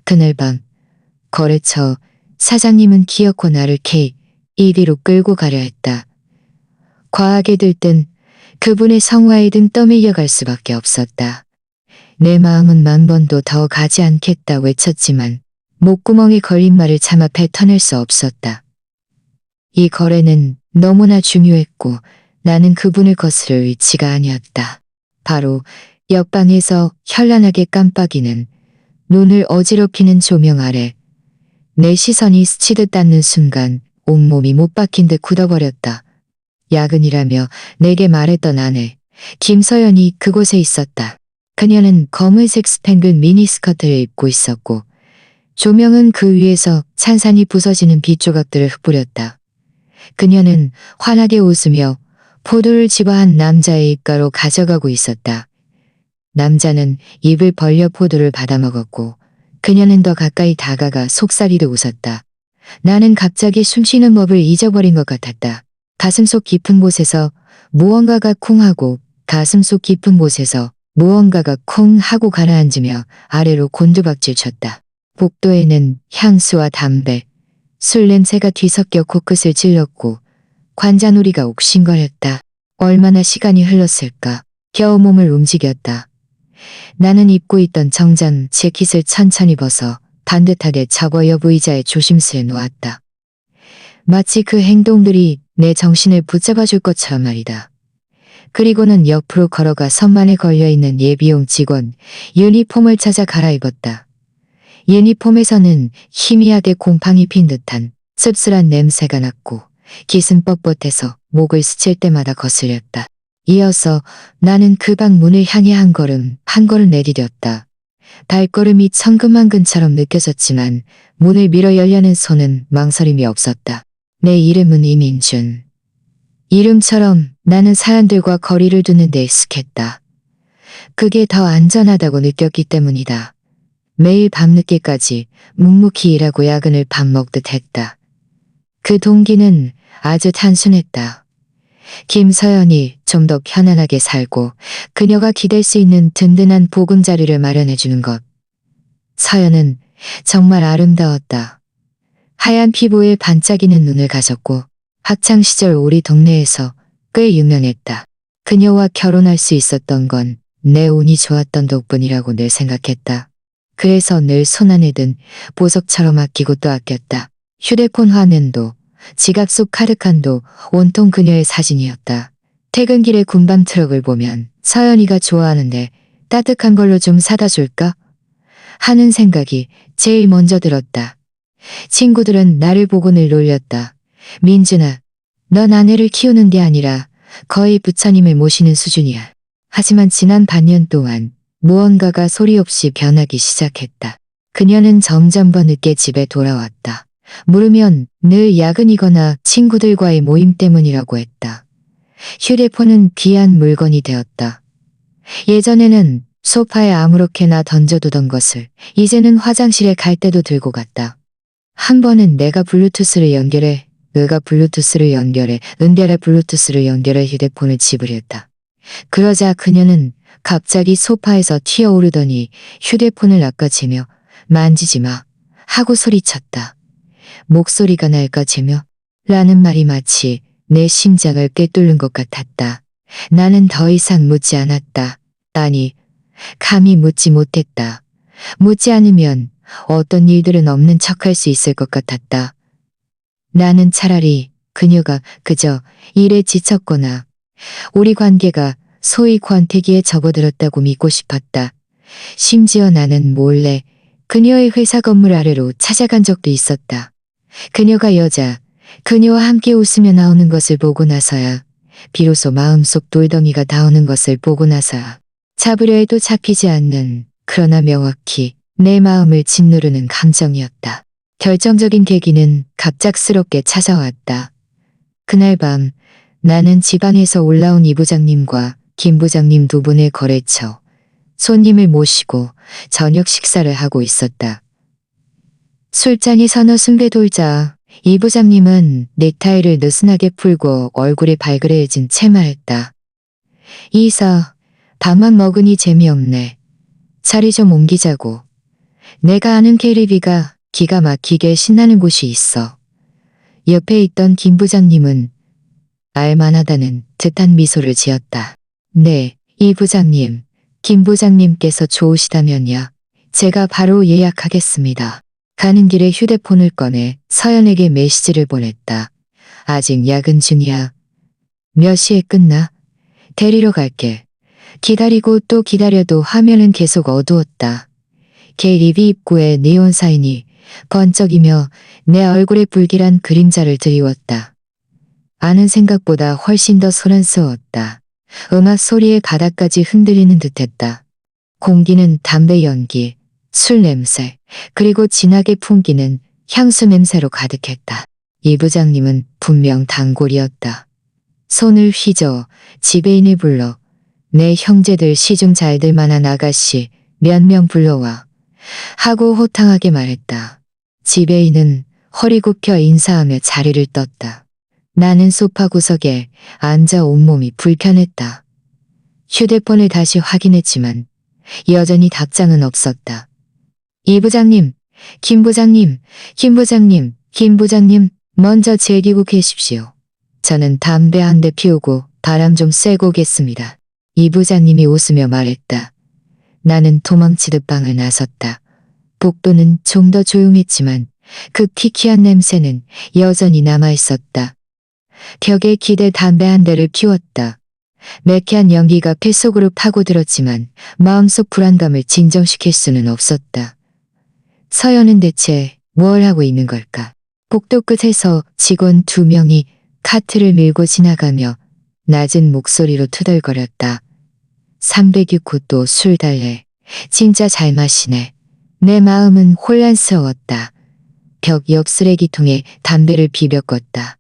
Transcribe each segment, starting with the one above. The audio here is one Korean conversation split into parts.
그날 밤 거래처 사장님은 기어코 나를 K1위로 끌고 가려 했다. 과하게 들뜬 그분의 성화에 등 떠밀려갈 수밖에 없었다. 내 마음은 만 번도 더 가지 않겠다 외쳤지만 목구멍에 걸린 말을 차마 뱉어낼 수 없었다. 이 거래는 너무나 중요했고 나는 그분을 거스를 위치가 아니었다. 바로 옆방에서 현란하게 깜빡이는 눈을 어지럽히는 조명 아래 내 시선이 스치듯 닿는 순간 온몸이 못 박힌 듯 굳어버렸다. 야근이라며 내게 말했던 아내 김서연이 그곳에 있었다. 그녀는 검은색 스팽글 미니스커트를 입고 있었고 조명은 그 위에서 찬산히 부서지는 빛조각들을 흩뿌렸다. 그녀는 환하게 웃으며 포도를 집어한 남자의 입가로 가져가고 있었다. 남자는 입을 벌려 포도를 받아먹었고 그녀는 더 가까이 다가가 속삭이듯 웃었다. 나는 갑자기 숨쉬는 법을 잊어버린 것 같았다. 가슴속 깊은 곳에서 무언가가 쿵 하고 가슴속 깊은 곳에서 무언가가 쿵 하고 가라앉으며 아래로 곤두박질 쳤다. 복도에는 향수와 담배, 술 냄새가 뒤섞여 코끝을 찔렀고 관자놀이가 옥신거렸다. 얼마나 시간이 흘렀을까. 겨우 몸을 움직였다. 나는 입고 있던 정장 재킷을 천천히 벗어 반듯하게 접어여 의자에 조심스레 놓았다. 마치 그 행동들이 내 정신을 붙잡아줄 것처럼 말이다. 그리고는 옆으로 걸어가 선반에 걸려있는 예비용 직원 유니폼을 찾아 갈아입었다. 유니폼에서는 희미하게 곰팡이 핀 듯한 씁쓸한 냄새가 났고 깃은 뻣뻣해서 목을 스칠 때마다 거슬렸다. 이어서 나는 그 방 문을 향해 한 걸음 내디뎠다. 발걸음이 천근만근처럼 느껴졌지만 문을 밀어 열려는 손은 망설임이 없었다. 내 이름은 이민준. 이름처럼 나는 사람들과 거리를 두는 데 익숙했다. 그게 더 안전하다고 느꼈기 때문이다. 매일 밤늦게까지 묵묵히 일하고 야근을 밥 먹듯 했다. 그 동기는 아주 단순했다. 김서연이 좀 더 편안하게 살고 그녀가 기댈 수 있는 든든한 보금자리를 마련해주는 것. 서연은 정말 아름다웠다. 하얀 피부에 반짝이는 눈을 가졌고 학창시절 우리 동네에서 꽤 유명했다. 그녀와 결혼할 수 있었던 건 내 운이 좋았던 덕분이라고 늘 생각했다. 그래서 늘 손안에 든 보석처럼 아끼고 또 아꼈다. 휴대폰 화면도 지갑 속 카드칸도 온통 그녀의 사진이었다. 퇴근길에 군밤 트럭을 보면 서연이가 좋아하는데 따뜻한 걸로 좀 사다 줄까? 하는 생각이 제일 먼저 들었다. 친구들은 나를 보고 늘 놀렸다. 민준아, 넌 아내를 키우는 게 아니라 거의 부처님을 모시는 수준이야. 하지만 지난 반년 동안 무언가가 소리 없이 변하기 시작했다. 그녀는 점점 더 늦게 집에 돌아왔다. 물으면 늘 야근이거나 친구들과의 모임 때문이라고 했다. 휴대폰은 귀한 물건이 되었다. 예전에는 소파에 아무렇게나 던져두던 것을 이제는 화장실에 갈 때도 들고 갔다. 한 번은 내가 블루투스를 연결해, 의가 블루투스를 연결해, 은별아 블루투스를 연결해 휴대폰을 집으렸다. 그러자 그녀는 갑자기 소파에서 튀어오르더니 휴대폰을 낚아채며 만지지 마 하고 소리쳤다. 목소리가 낡아지며 라는 말이 마치 내 심장을 꿰뚫는 것 같았다. 나는 더 이상 묻지 않았다. 아니, 감히 묻지 못했다. 묻지 않으면 어떤 일들은 없는 척할 수 있을 것 같았다. 나는 차라리 그녀가 그저 일에 지쳤거나 우리 관계가 소위 권태기에 접어들었다고 믿고 싶었다. 심지어 나는 몰래 그녀의 회사 건물 아래로 찾아간 적도 있었다. 그녀가 여자, 그녀와 함께 웃으며 나오는 것을 보고 나서야, 비로소 마음속 돌덩이가 닿오는 것을 보고 나서야, 잡으려 해도 잡히지 않는, 그러나 명확히 내 마음을 짓누르는 감정이었다. 결정적인 계기는 갑작스럽게 찾아왔다. 그날 밤 나는 지방에서 올라온 이 부장님과 김 부장님 두 분의 거래처 손님을 모시고 저녁 식사를 하고 있었다. 술잔이 서너 순배 돌자 이 부장님은 넥타이를 느슨하게 풀고 얼굴이 발그레해진 채 말했다. 이사, 밥만 먹으니 재미없네. 자리 좀 옮기자고. 내가 아는 캐리비가 기가 막히게 신나는 곳이 있어. 옆에 있던 김 부장님은 알만하다는 듯한 미소를 지었다. 네, 이 부장님, 김 부장님께서 좋으시다면야 제가 바로 예약하겠습니다. 가는 길에 휴대폰을 꺼내 서연에게 메시지를 보냈다. 아직 야근 중이야. 몇 시에 끝나? 데리러 갈게. 기다리고 또 기다려도 화면은 계속 어두웠다. 게리비 입구에 네온 사인이 번쩍이며 내 얼굴에 불길한 그림자를 드리웠다. 아는 생각보다 훨씬 더 소란스러웠다. 음악 소리에 바닥까지 흔들리는 듯했다. 공기는 담배 연기, 술 냄새, 그리고 진하게 풍기는 향수 냄새로 가득했다. 이 부장님은 분명 단골이었다. 손을 휘저어 지배인을 불러 내 형제들 시중 잘 될 만한 아가씨 몇 명 불러와 하고 호탕하게 말했다. 지배인은 허리 굽혀 인사하며 자리를 떴다. 나는 소파 구석에 앉아 온몸이 불편했다. 휴대폰을 다시 확인했지만 여전히 답장은 없었다. 이 부장님, 김 부장님, 김 부장님, 김 부장님, 먼저 즐기고 계십시오. 저는 담배 한 대 피우고 바람 좀 쐬고 오겠습니다. 이 부장님이 웃으며 말했다. 나는 도망치듯 방을 나섰다. 복도는 좀 더 조용했지만 그 키키한 냄새는 여전히 남아있었다. 벽에 기대 담배 한 대를 피웠다. 매캐한 연기가 폐속으로 파고들었지만 마음속 불안감을 진정시킬 수는 없었다. 서연은 대체 뭘 하고 있는 걸까? 복도 끝에서 직원 2명이 카트를 밀고 지나가며 낮은 목소리로 투덜거렸다. 306호 술 달래. 진짜 잘 마시네. 내 마음은 혼란스러웠다. 벽 옆 쓰레기통에 담배를 비벼 껐다.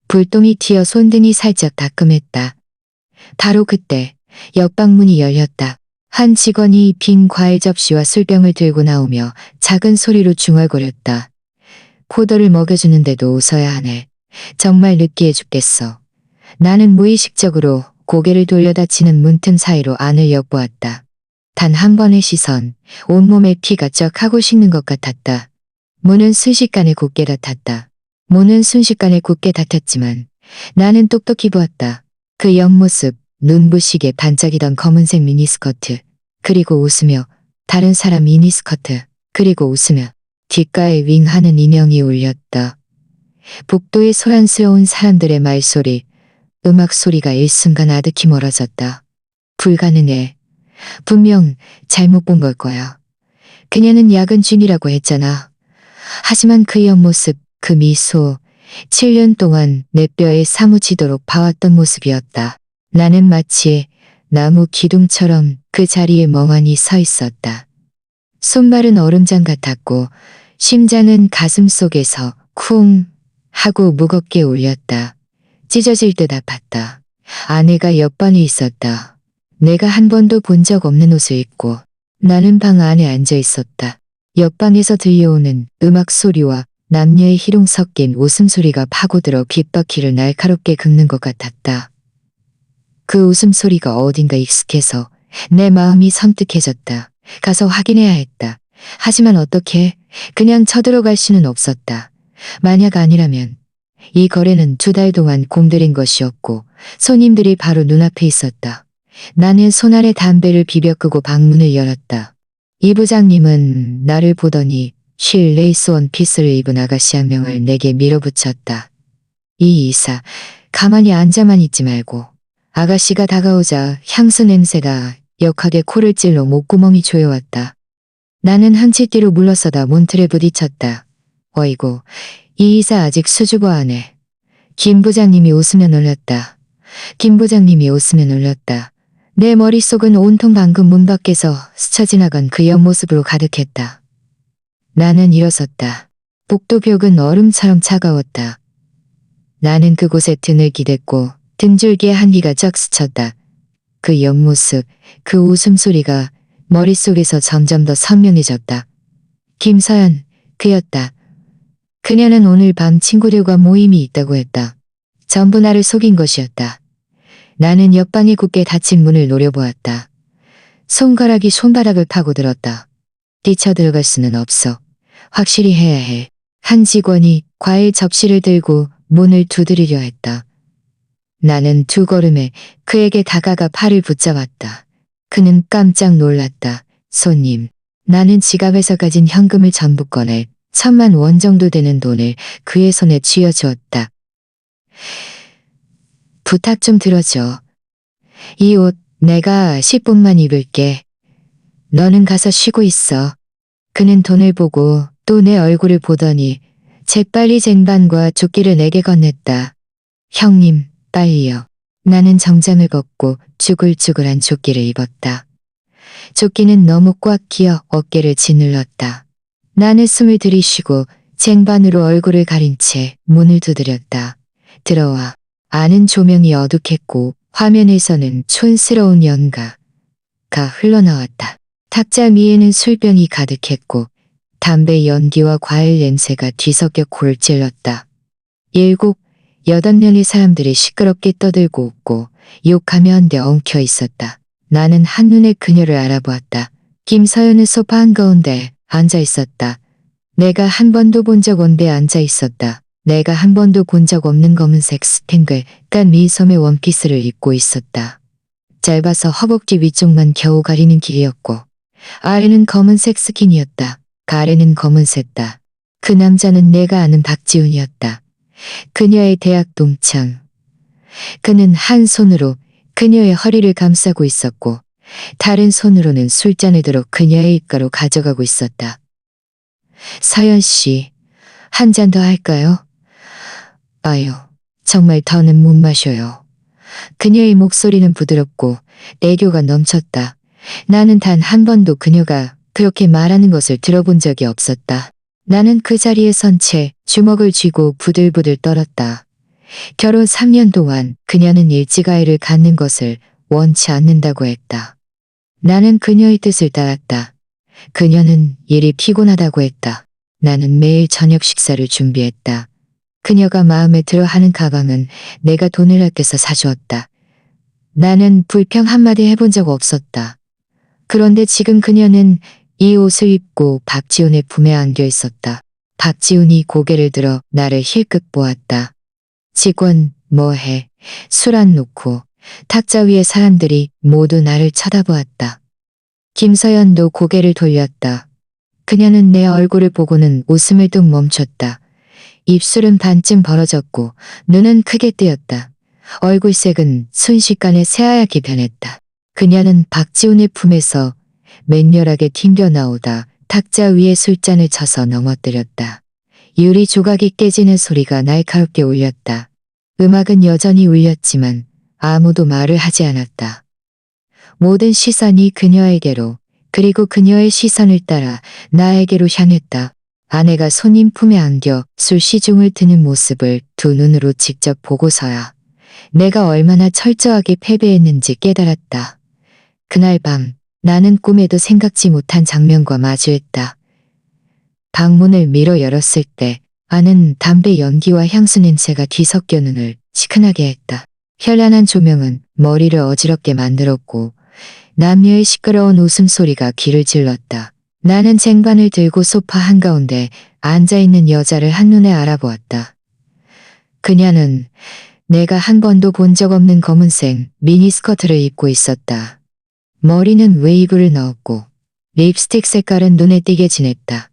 불똥이 튀어 손등이 살짝 따끔했다. 바로 그때 옆방문이 열렸다. 한 직원이 빈 과일 접시와 술병을 들고 나오며 작은 소리로 중얼거렸다. 포도를 먹여주는데도 웃어야 하네. 정말 느끼해 죽겠어. 나는 무의식적으로 고개를 돌려다치는 문틈 사이로 안을 엿보았다. 단 한 번의 시선, 온몸에 피가 쩍 하고 식는 것 같았다. 문은 순식간에 굳게 닫혔다. 문은 순식간에 굳게 닫혔지만 나는 똑똑히 보았다. 그 옆모습, 눈부시게 반짝이던 검은색 미니스커트, 그리고 웃으며 다른 사람 미니스커트, 그리고 웃으며 뒷가에 윙하는 인형이 울렸다. 복도에 소란스러운 사람들의 말소리, 음악 소리가 일순간 아득히 멀어졌다. 불가능해. 분명 잘못 본 걸 거야. 그녀는 야근 중이라고 했잖아. 하지만 그 옆모습, 그 미소, 7년 동안 내 뼈에 사무치도록 봐왔던 모습이었다. 나는 마치 나무 기둥처럼 그 자리에 멍하니 서 있었다. 손발은 얼음장 같았고 심장은 가슴 속에서 쿵 하고 무겁게 울렸다. 찢어질 듯 아팠다. 아내가 옆방에 있었다. 내가 한 번도 본 적 없는 옷을 입고 나는 방 안에 앉아 있었다. 옆방에서 들려오는 음악 소리와 남녀의 희롱 섞인 웃음소리가 파고들어 귓바퀴를 날카롭게 긁는 것 같았다. 그 웃음소리가 어딘가 익숙해서 내 마음이 섬뜩해졌다. 가서 확인해야 했다. 하지만 어떻게? 그냥 쳐들어갈 수는 없었다. 만약 아니라면 이 거래는 2달 동안 공들인 것이었고 손님들이 바로 눈앞에 있었다. 나는 손아래 담배를 비벼 끄고 방문을 열었다. 이 부장님은 나를 보더니 쉴 레이스 원피스를 입은 아가씨 한 명을 내게 밀어붙였다. 이 이사, 가만히 앉아만 있지 말고. 아가씨가 다가오자 향수 냄새가 역하게 코를 찔러 목구멍이 조여왔다. 나는 한치 뒤로 물러서다 문틀에 부딪혔다. 어이구, 이 이사 아직 수줍어 하네. 김 부장님이 웃으며 놀렸다. 김 부장님이 웃으며 놀렸다. 내 머릿속은 온통 방금 문 밖에서 스쳐 지나간 그 옆모습으로 가득했다. 나는 일어섰다. 복도 벽은 얼음처럼 차가웠다. 나는 그곳에 등을 기댔고 등줄기에 한기가 쩍 스쳤다. 그 옆모습, 그 웃음소리가 머릿속에서 점점 더 선명해졌다. 김서연, 그였다. 그녀는 오늘 밤 친구들과 모임이 있다고 했다. 전부 나를 속인 것이었다. 나는 옆방에 굳게 닫힌 문을 노려보았다. 손가락이 손바닥을 파고들었다. 뛰쳐들어갈 수는 없어. 확실히 해야 해. 한 직원이 과일 접시를 들고 문을 두드리려 했다. 나는 두 걸음에 그에게 다가가 팔을 붙잡았다. 그는 깜짝 놀랐다. 손님. 나는 지갑에서 가진 현금을 전부 꺼내 1,000만 원 정도 되는 돈을 그의 손에 쥐어주었다. 부탁 좀 들어줘. 이 옷 내가 10분만 입을게. 너는 가서 쉬고 있어. 그는 돈을 보고 또 내 얼굴을 보더니 재빨리 쟁반과 조끼를 내게 건넸다. 형님, 빨리요. 나는 정장을 벗고 쭈글쭈글한 조끼를 입었다. 조끼는 너무 꽉 끼어 어깨를 짓눌렀다. 나는 숨을 들이쉬고 쟁반으로 얼굴을 가린 채 문을 두드렸다. 들어와. 아는 조명이 어둑했고 화면에서는 촌스러운 연가가 흘러나왔다. 탁자 위에는 술병이 가득했고 담배 연기와 과일 냄새가 뒤섞여 골 찔렀다. 7, 8명의 사람들이 시끄럽게 떠들고 웃고 욕하며 한데 엉켜 있었다. 나는 한눈에 그녀를 알아보았다. 김서연은 소파 한가운데 앉아 있었다. 내가 한 번도 본 적 없는데 앉아 있었다. 내가 한 번도 본 적 없는 검은색 스팽글 깐 미소의 원피스를 입고 있었다. 짧아서 허벅지 위쪽만 겨우 가리는 길이었고 아래는 검은색 스킨이었다. 가래는 검은색다. 그 남자는 내가 아는 박지훈이었다. 그녀의 대학 동창. 그는 한 손으로 그녀의 허리를 감싸고 있었고 다른 손으로는 술잔을 들어 그녀의 입가로 가져가고 있었다. 서연 씨, 한 잔 더 할까요? 아유, 정말 더는 못 마셔요. 그녀의 목소리는 부드럽고 애교가 넘쳤다. 나는 단 한 번도 그녀가 그렇게 말하는 것을 들어본 적이 없었다. 나는 그 자리에 선 채 주먹을 쥐고 부들부들 떨었다. 결혼 3년 동안 그녀는 일찌감치를 갖는 것을 원치 않는다고 했다. 나는 그녀의 뜻을 따랐다. 그녀는 일이 피곤하다고 했다. 나는 매일 저녁 식사를 준비했다. 그녀가 마음에 들어 하는 가방은 내가 돈을 아껴서 사주었다. 나는 불평 한마디 해본 적 없었다. 그런데 지금 그녀는 이 옷을 입고 박지훈의 품에 안겨 있었다. 박지훈이 고개를 들어 나를 힐끗 보았다. 직원, 뭐해? 술 안 놓고. 탁자 위의 사람들이 모두 나를 쳐다보았다. 김서연도 고개를 돌렸다. 그녀는 내 얼굴을 보고는 웃음을 뚝 멈췄다. 입술은 반쯤 벌어졌고 눈은 크게 뜨였다. 얼굴색은 순식간에 새하얗게 변했다. 그녀는 박지훈의 품에서 맹렬하게 튕겨나오다 탁자 위에 술잔을 쳐서 넘어뜨렸다. 유리 조각이 깨지는 소리가 날카롭게 울렸다. 음악은 여전히 울렸지만 아무도 말을 하지 않았다. 모든 시선이 그녀에게로 그리고 그녀의 시선을 따라 나에게로 향했다. 아내가 손님 품에 안겨 술 시중을 드는 모습을 두 눈으로 직접 보고서야 내가 얼마나 철저하게 패배했는지 깨달았다. 그날 밤 나는 꿈에도 생각지 못한 장면과 마주했다. 방문을 밀어 열었을 때 아는 담배 연기와 향수 냄새가 뒤섞여 눈을 시큰하게 했다. 현란한 조명은 머리를 어지럽게 만들었고 남녀의 시끄러운 웃음소리가 귀를 찔렀다. 나는 쟁반을 들고 소파 한가운데 앉아있는 여자를 한눈에 알아보았다. 그녀는 내가 한 번도 본 적 없는 검은색 미니스커트를 입고 있었다. 머리는 웨이브를 넣었고 립스틱 색깔은 눈에 띄게 진했다.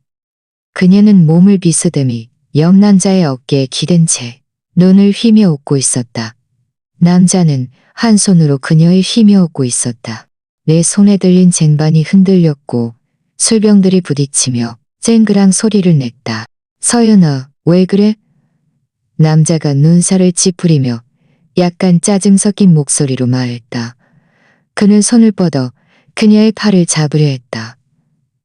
그녀는 몸을 비스듬히 옆 남자의 어깨에 기댄 채 눈을 휘며 웃고 있었다. 남자는 한 손으로 그녀의 휘며 웃고 있었다. 내 손에 들린 쟁반이 흔들렸고 술병들이 부딪히며 쨍그랑 소리를 냈다. 서연아, 왜 그래? 남자가 눈살을 찌푸리며 약간 짜증 섞인 목소리로 말했다. 그는 손을 뻗어 그녀의 팔을 잡으려 했다.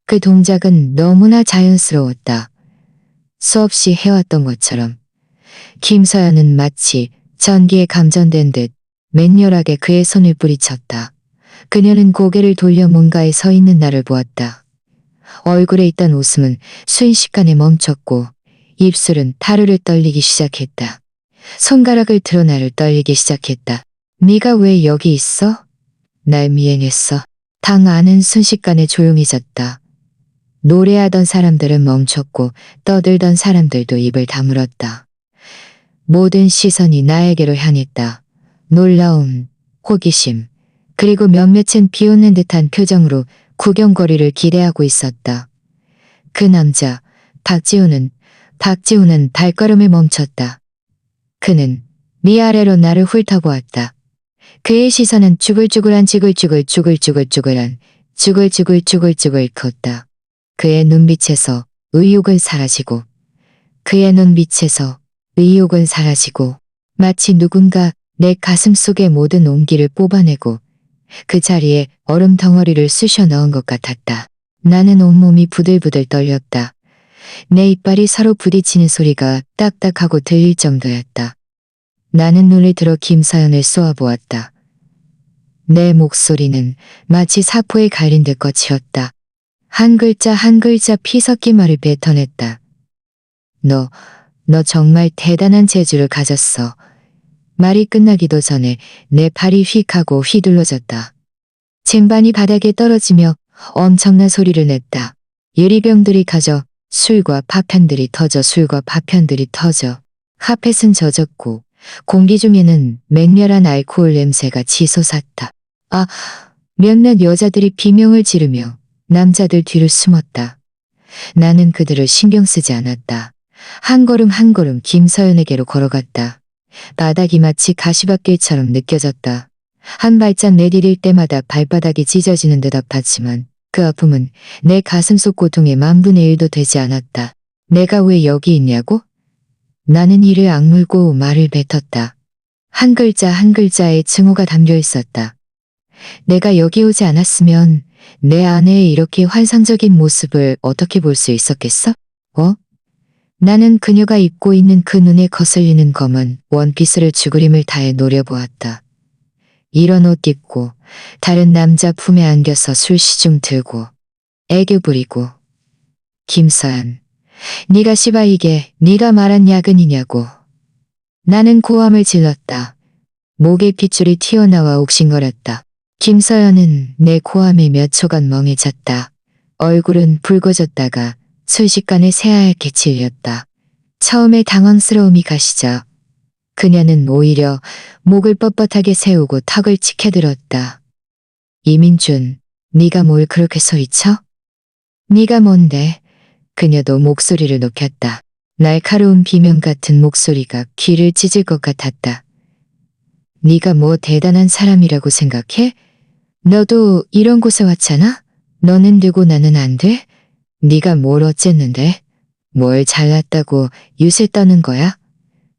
그 동작은 너무나 자연스러웠다. 수없이 해왔던 것처럼. 김서연은 마치 전기에 감전된 듯 맹렬하게 그의 손을 뿌리쳤다. 그녀는 고개를 돌려 뭔가에 서 있는 나를 보았다. 얼굴에 있던 웃음은 순식간에 멈췄고 입술은 타르르 떨리기 시작했다. 손가락을 들어 나를 떨리기 시작했다. 네가 왜 여기 있어? 날 미행했어. 방 안은 순식간에 조용해졌다. 노래하던 사람들은 멈췄고 떠들던 사람들도 입을 다물었다. 모든 시선이 나에게로 향했다. 놀라움, 호기심, 그리고 몇몇은 비웃는 듯한 표정으로 구경거리를 기대하고 있었다. 그 남자, 박지훈은 발걸음을 멈췄다. 그는 위아래로 나를 훑어보았다. 그의 시선은 쭈글쭈글한 쭈글쭈글 컸다. 그의 눈빛에서 의욕은 사라지고 마치 누군가 내 가슴 속의 모든 온기를 뽑아내고 그 자리에 얼음 덩어리를 쑤셔 넣은 것 같았다. 나는 온몸이 부들부들 떨렸다. 내 이빨이 서로 부딪히는 소리가 딱딱하고 들릴 정도였다. 나는 눈을 들어 김서연을 쏘아보았다. 내 목소리는 마치 사포에 갈린 듯 거칠었다. 한 글자 한 글자 피 섞인 말을 뱉어냈다. 너 정말 대단한 재주를 가졌어. 말이 끝나기도 전에 내 팔이 휙 하고 휘둘러졌다. 쟁반이 바닥에 떨어지며 엄청난 소리를 냈다. 유리병들이 가져 술과 파편들이 터져 카펫은 젖었고 공기 중에는 맹렬한 알코올 냄새가 치솟았다. 몇몇 여자들이 비명을 지르며 남자들 뒤로 숨었다. 나는 그들을 신경 쓰지 않았다. 한 걸음 한 걸음 김서연에게로 걸어갔다. 바닥이 마치 가시밭길처럼 느껴졌다. 한 발짝 내디딜 때마다 발바닥이 찢어지는 듯 아팠지만 그 아픔은 내 가슴속 고통의 1/1000도 되지 않았다. 내가 왜 여기 있냐고? 나는 이를 악물고 말을 뱉었다. 한 글자 한 글자에 증오가 담겨 있었다. 내가 여기 오지 않았으면 내 아내의 이렇게 환상적인 모습을 어떻게 볼 수 있었겠어? 나는 그녀가 입고 있는 그 눈에 거슬리는 검은 원피스를 죽으림을 다해 노려보았다. 이런 옷 입고 다른 남자 품에 안겨서 술시중 들고 애교 부리고. 김서연, 네가 씨발 이게 네가 말한 야근이냐고. 나는 고함을 질렀다. 목에 핏줄이 튀어나와 옥신거렸다. 김서연은 내 고함에 몇 초간 멍해졌다. 얼굴은 붉어졌다가 순식간에 새하얗게 질렸다. 처음에 당황스러움이 가시자 그녀는 오히려 목을 뻣뻣하게 세우고 턱을 치켜들었다. 이민준, 네가 뭘 그렇게 소리쳐? 네가 뭔데? 그녀도 목소리를 높였다. 날카로운 비명 같은 목소리가 귀를 찢을 것 같았다. 네가 뭐 대단한 사람이라고 생각해? 너도 이런 곳에 왔잖아? 너는 되고 나는 안 돼? 네가 뭘 어쨌는데? 뭘 잘났다고 유세 떠는 거야?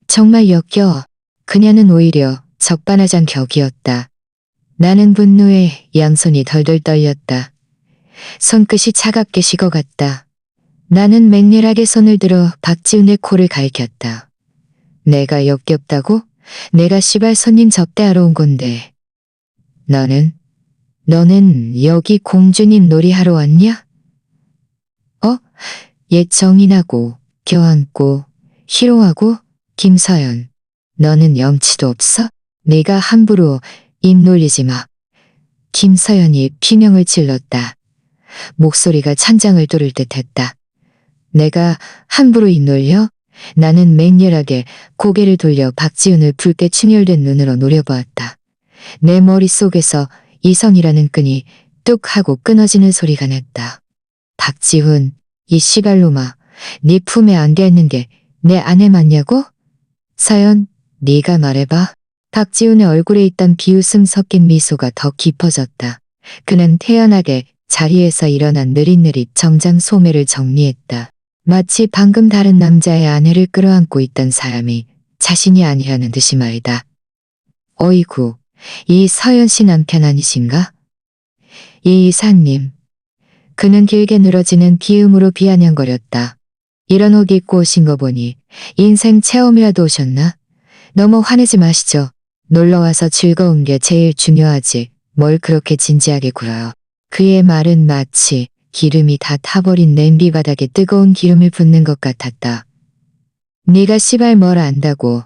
정말 역겨워. 그녀는 오히려 적반하장 격이었다. 나는 분노에 양손이 덜덜 떨렸다. 손끝이 차갑게 식어갔다. 나는 맹렬하게 손을 들어 박지훈의 코를 가리켰다. 내가 역겹다고? 내가 시발 손님 접대하러 온 건데. 너는 여기 공주님 놀이하러 왔냐? 옛 정인하고 껴안고 희롱하고. 김서연, 너는 염치도 없어? 내가 함부로 입 놀리지 마. 김서연이 비명을 질렀다. 목소리가 천장을 뚫을 듯 했다. 내가 함부로 입 놀려? 나는 맹렬하게 고개를 돌려 박지훈을 붉게 충혈된 눈으로 노려보았다. 내 머릿속에서 이성이라는 끈이 뚝 하고 끊어지는 소리가 났다. 박지훈, 이 시발놈아, 네 품에 안겨있는 게 내 아내 맞냐고? 서연, 네가 말해봐. 박지훈의 얼굴에 있던 비웃음 섞인 미소가 더 깊어졌다. 그는 태연하게 자리에서 일어난 느릿느릿 정장 소매를 정리했다. 마치 방금 다른 남자의 아내를 끌어안고 있던 사람이 자신이 아니라는 듯이 말이다. 어이구, 이 서연 씨 남편 아니신가? 이 이사님. 그는 길게 늘어지는 기음으로 비아냥거렸다. 이런 옷 입고 오신 거 보니 인생 체험이라도 오셨나? 너무 화내지 마시죠. 놀러와서 즐거운 게 제일 중요하지. 뭘 그렇게 진지하게 굴어요. 그의 말은 마치 기름이 다 타버린 냄비 바닥에 뜨거운 기름을 붓는 것 같았다. 네가 씨발 뭘 안다고.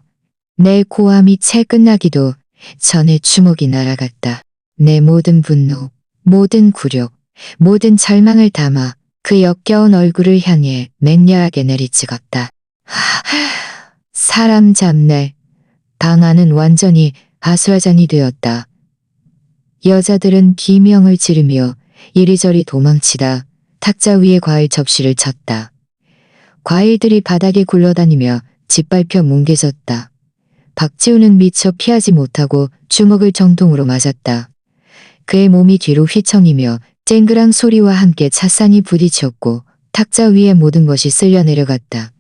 내 고함이 채 끝나기도 전에 주먹이 날아갔다. 내 모든 분노, 모든 굴욕, 모든 절망을 담아 그 역겨운 얼굴을 향해 맹렬하게 내리찍었다. 사람 잡네. 방 안은 완전히 아수라장이 되었다. 여자들은 비명을 지르며 이리저리 도망치다 탁자 위에 과일 접시를 쳤다. 과일들이 바닥에 굴러다니며 짓밟혀 뭉개졌다. 박지우는 미처 피하지 못하고 주먹을 정통으로 맞았다. 그의 몸이 뒤로 휘청이며 쨍그랑 소리와 함께 찻상이 부딪혔고 탁자 위에 모든 것이 쓸려 내려갔다.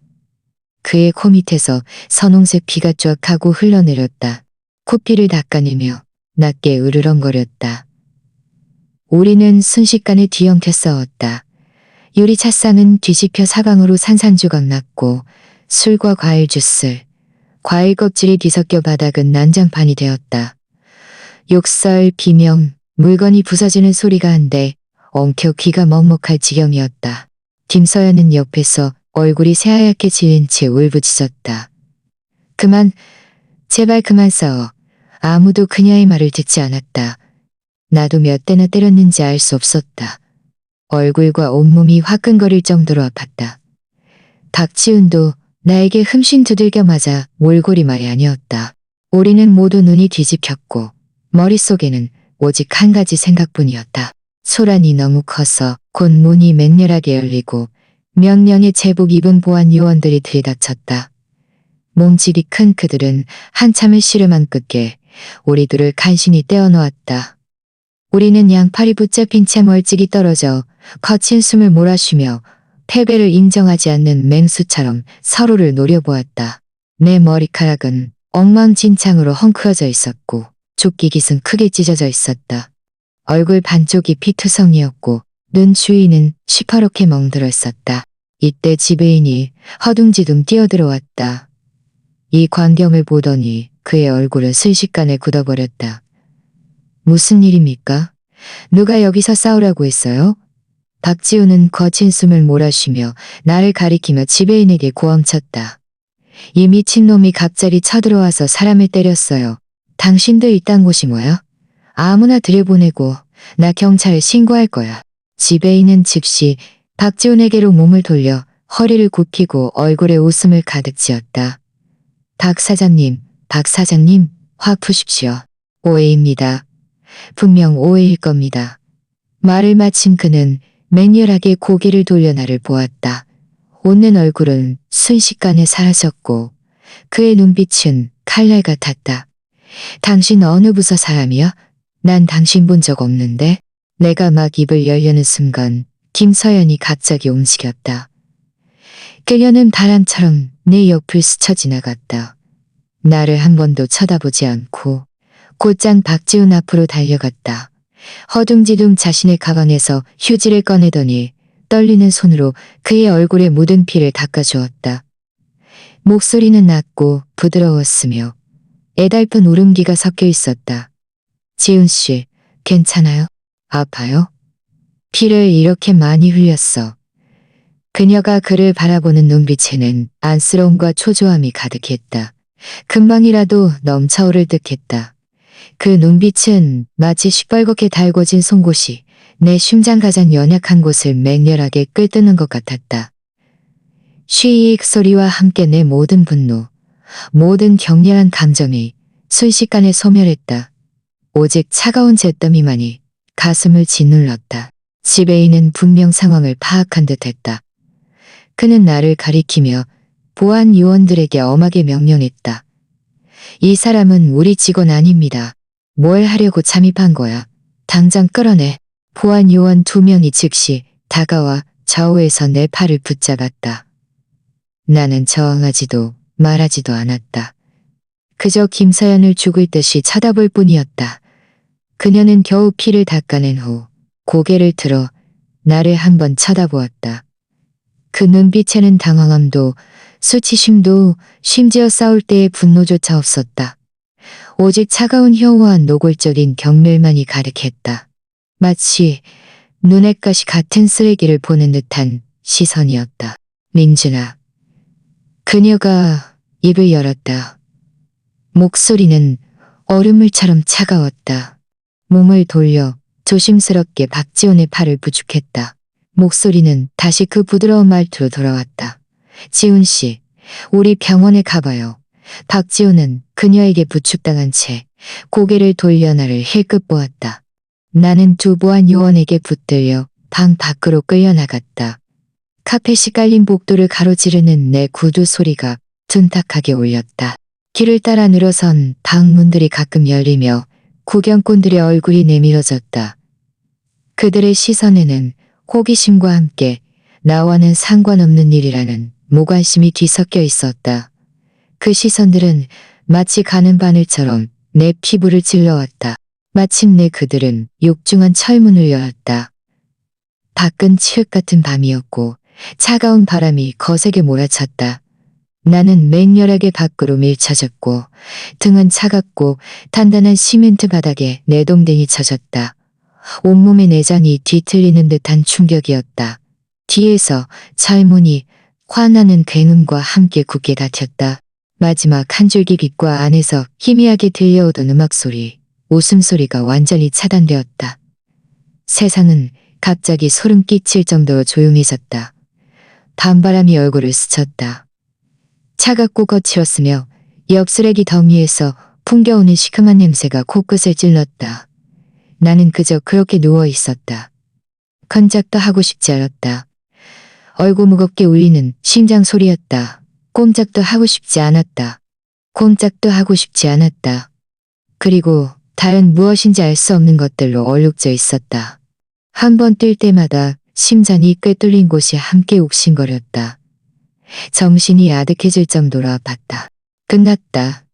그의 코 밑에서 선홍색 피가 쫙 하고 흘러내렸다. 코피를 닦아내며 낮게 으르렁거렸다. 우리는 순식간에 뒤엉켜 싸웠다. 유리 찻상은 뒤집혀 사방으로 산산조각 났고 술과 과일 주스, 과일 껍질이 뒤섞여 바닥은 난장판이 되었다. 욕설, 비명, 물건이 부서지는 소리가 한데 엉켜 귀가 먹먹할 지경이었다. 김서연은 옆에서 얼굴이 새하얗게 질린 채 울부짖었다. 그만, 제발 그만 싸워. 아무도 그녀의 말을 듣지 않았다. 나도 몇 대나 때렸는지 알 수 없었다. 얼굴과 온몸이 화끈거릴 정도로 아팠다. 박지훈도 나에게 흠씬 두들겨 맞아 몰골이 말이 아니었다. 우리는 모두 눈이 뒤집혔고 머릿속에는 오직 한 가지 생각뿐이었다. 소란이 너무 커서 곧 문이 맹렬하게 열리고 몇 명의 제복 입은 보안 요원들이 들이닥쳤다. 몸집이 큰 그들은 한참을 씨름한 끝에 우리 둘을 간신히 떼어놓았다. 우리는 양팔이 붙잡힌 채 멀찍이 떨어져 거친 숨을 몰아쉬며 패배를 인정하지 않는 맹수처럼 서로를 노려보았다. 내 머리카락은 엉망진창으로 헝클어져 있었고 조끼깃은 크게 찢어져 있었다. 얼굴 반쪽이 피투성이었고 눈 주위는 시퍼렇게 멍들어 있었다. 이때 지배인이 허둥지둥 뛰어들어왔다. 이 광경을 보더니 그의 얼굴은 순식간에 굳어버렸다. 무슨 일입니까? 누가 여기서 싸우라고 했어요? 박지우는 거친 숨을 몰아쉬며 나를 가리키며 지배인에게 고함쳤다. 이 미친놈이 갑자기 쳐들어와서 사람을 때렸어요. 당신들 이딴 곳이 뭐야? 아무나 들여보내고 나 경찰에 신고할 거야. 지배인은 즉시 박지훈에게로 몸을 돌려 허리를 굽히고 얼굴에 웃음을 가득 지었다. 박 사장님, 화 푸십시오. 오해입니다. 분명 오해일 겁니다. 말을 마친 그는 맹렬하게 고개를 돌려 나를 보았다. 웃는 얼굴은 순식간에 사라졌고 그의 눈빛은 칼날 같았다. 당신 어느 부서 사람이야? 난 당신 본 적 없는데? 내가 막 입을 열려는 순간 김서연이 갑자기 움직였다. 그녀는 바람처럼 내 옆을 스쳐 지나갔다. 나를 한 번도 쳐다보지 않고 곧장 박지훈 앞으로 달려갔다. 허둥지둥 자신의 가방에서 휴지를 꺼내더니 떨리는 손으로 그의 얼굴에 묻은 피를 닦아주었다. 목소리는 낮고 부드러웠으며 애달픈 울음기가 섞여 있었다. 지훈 씨, 괜찮아요? 아파요? 피를 이렇게 많이 흘렸어. 그녀가 그를 바라보는 눈빛에는 안쓰러움과 초조함이 가득했다. 금방이라도 넘쳐오를 듯했다. 그 눈빛은 마치 시뻘겋게 달궈진 송곳이 내 심장 가장 연약한 곳을 맹렬하게 끌뜨는 것 같았다. 쉬익 소리와 함께 내 모든 분노, 모든 격렬한 감정이 순식간에 소멸했다. 오직 차가운 잿더미만이 가슴을 짓눌렀다. 지배인은 분명 상황을 파악한 듯했다. 그는 나를 가리키며 보안 요원들에게 엄하게 명령했다. 이 사람은 우리 직원 아닙니다. 뭘 하려고 잠입한 거야. 당장 끌어내. 보안 요원 2명이 즉시 다가와 좌우에서 내 팔을 붙잡았다. 나는 저항하지도 말하지도 않았다. 그저 김서연을 죽을 듯이 쳐다볼 뿐이었다. 그녀는 겨우 피를 닦아낸 후 고개를 들어 나를 한번 쳐다보았다. 그 눈빛에는 당황함도 수치심도 심지어 싸울 때의 분노조차 없었다. 오직 차가운 혐오와 노골적인 경멸만이 가득했다. 마치 눈엣가시 같은 쓰레기를 보는 듯한 시선이었다. 민준아. 그녀가 입을 열었다. 목소리는 얼음물처럼 차가웠다. 몸을 돌려 조심스럽게 박지훈의 팔을 부축했다. 목소리는 다시 그 부드러운 말투로 돌아왔다. 지훈 씨, 우리 병원에 가봐요. 박지훈은 그녀에게 부축당한 채 고개를 돌려 나를 힐끗 보았다. 나는 두 보안 요원에게 붙들려 방 밖으로 끌려나갔다. 카펫이 깔린 복도를 가로지르는 내 구두 소리가 둔탁하게 울렸다. 길을 따라 늘어선 방문들이 가끔 열리며 구경꾼들의 얼굴이 내밀어졌다. 그들의 시선에는 호기심과 함께 나와는 상관없는 일이라는 무관심이 뒤섞여 있었다. 그 시선들은 마치 가는 바늘처럼 내 피부를 찔러왔다. 마침내 그들은 육중한 철문을 열었다. 밖은 칠흑 같은 밤이었고 차가운 바람이 거세게 몰아쳤다. 나는 맹렬하게 밖으로 밀쳐졌고 등은 차갑고 단단한 시멘트 바닥에 내동댕이 쳐졌다. 온몸의 내장이 뒤틀리는 듯한 충격이었다. 뒤에서 철문이 화나는 굉음과 함께 굳게 닫혔다. 마지막 한 줄기 빛과 안에서 희미하게 들려오던 음악소리, 웃음소리가 완전히 차단되었다. 세상은 갑자기 소름 끼칠 정도로 조용해졌다. 밤바람이 얼굴을 스쳤다. 차갑고 거칠었으며 옆 쓰레기 더미에서 풍겨오는 시큼한 냄새가 코끝을 찔렀다. 나는 그저 그렇게 누워 있었다. 건작도 하고 싶지 않았다. 얼고 무겁게 울리는 심장 소리였다. 꼼짝도 하고 싶지 않았다. 꼼짝도 하고 싶지 않았다. 그리고 다른 무엇인지 알 수 없는 것들로 얼룩져 있었다. 한 번 뛸 때마다 심장이 꿰뚫린 곳이 함께 욱신거렸다. 정신이 아득해질 정도로 아팠다. 끝났다.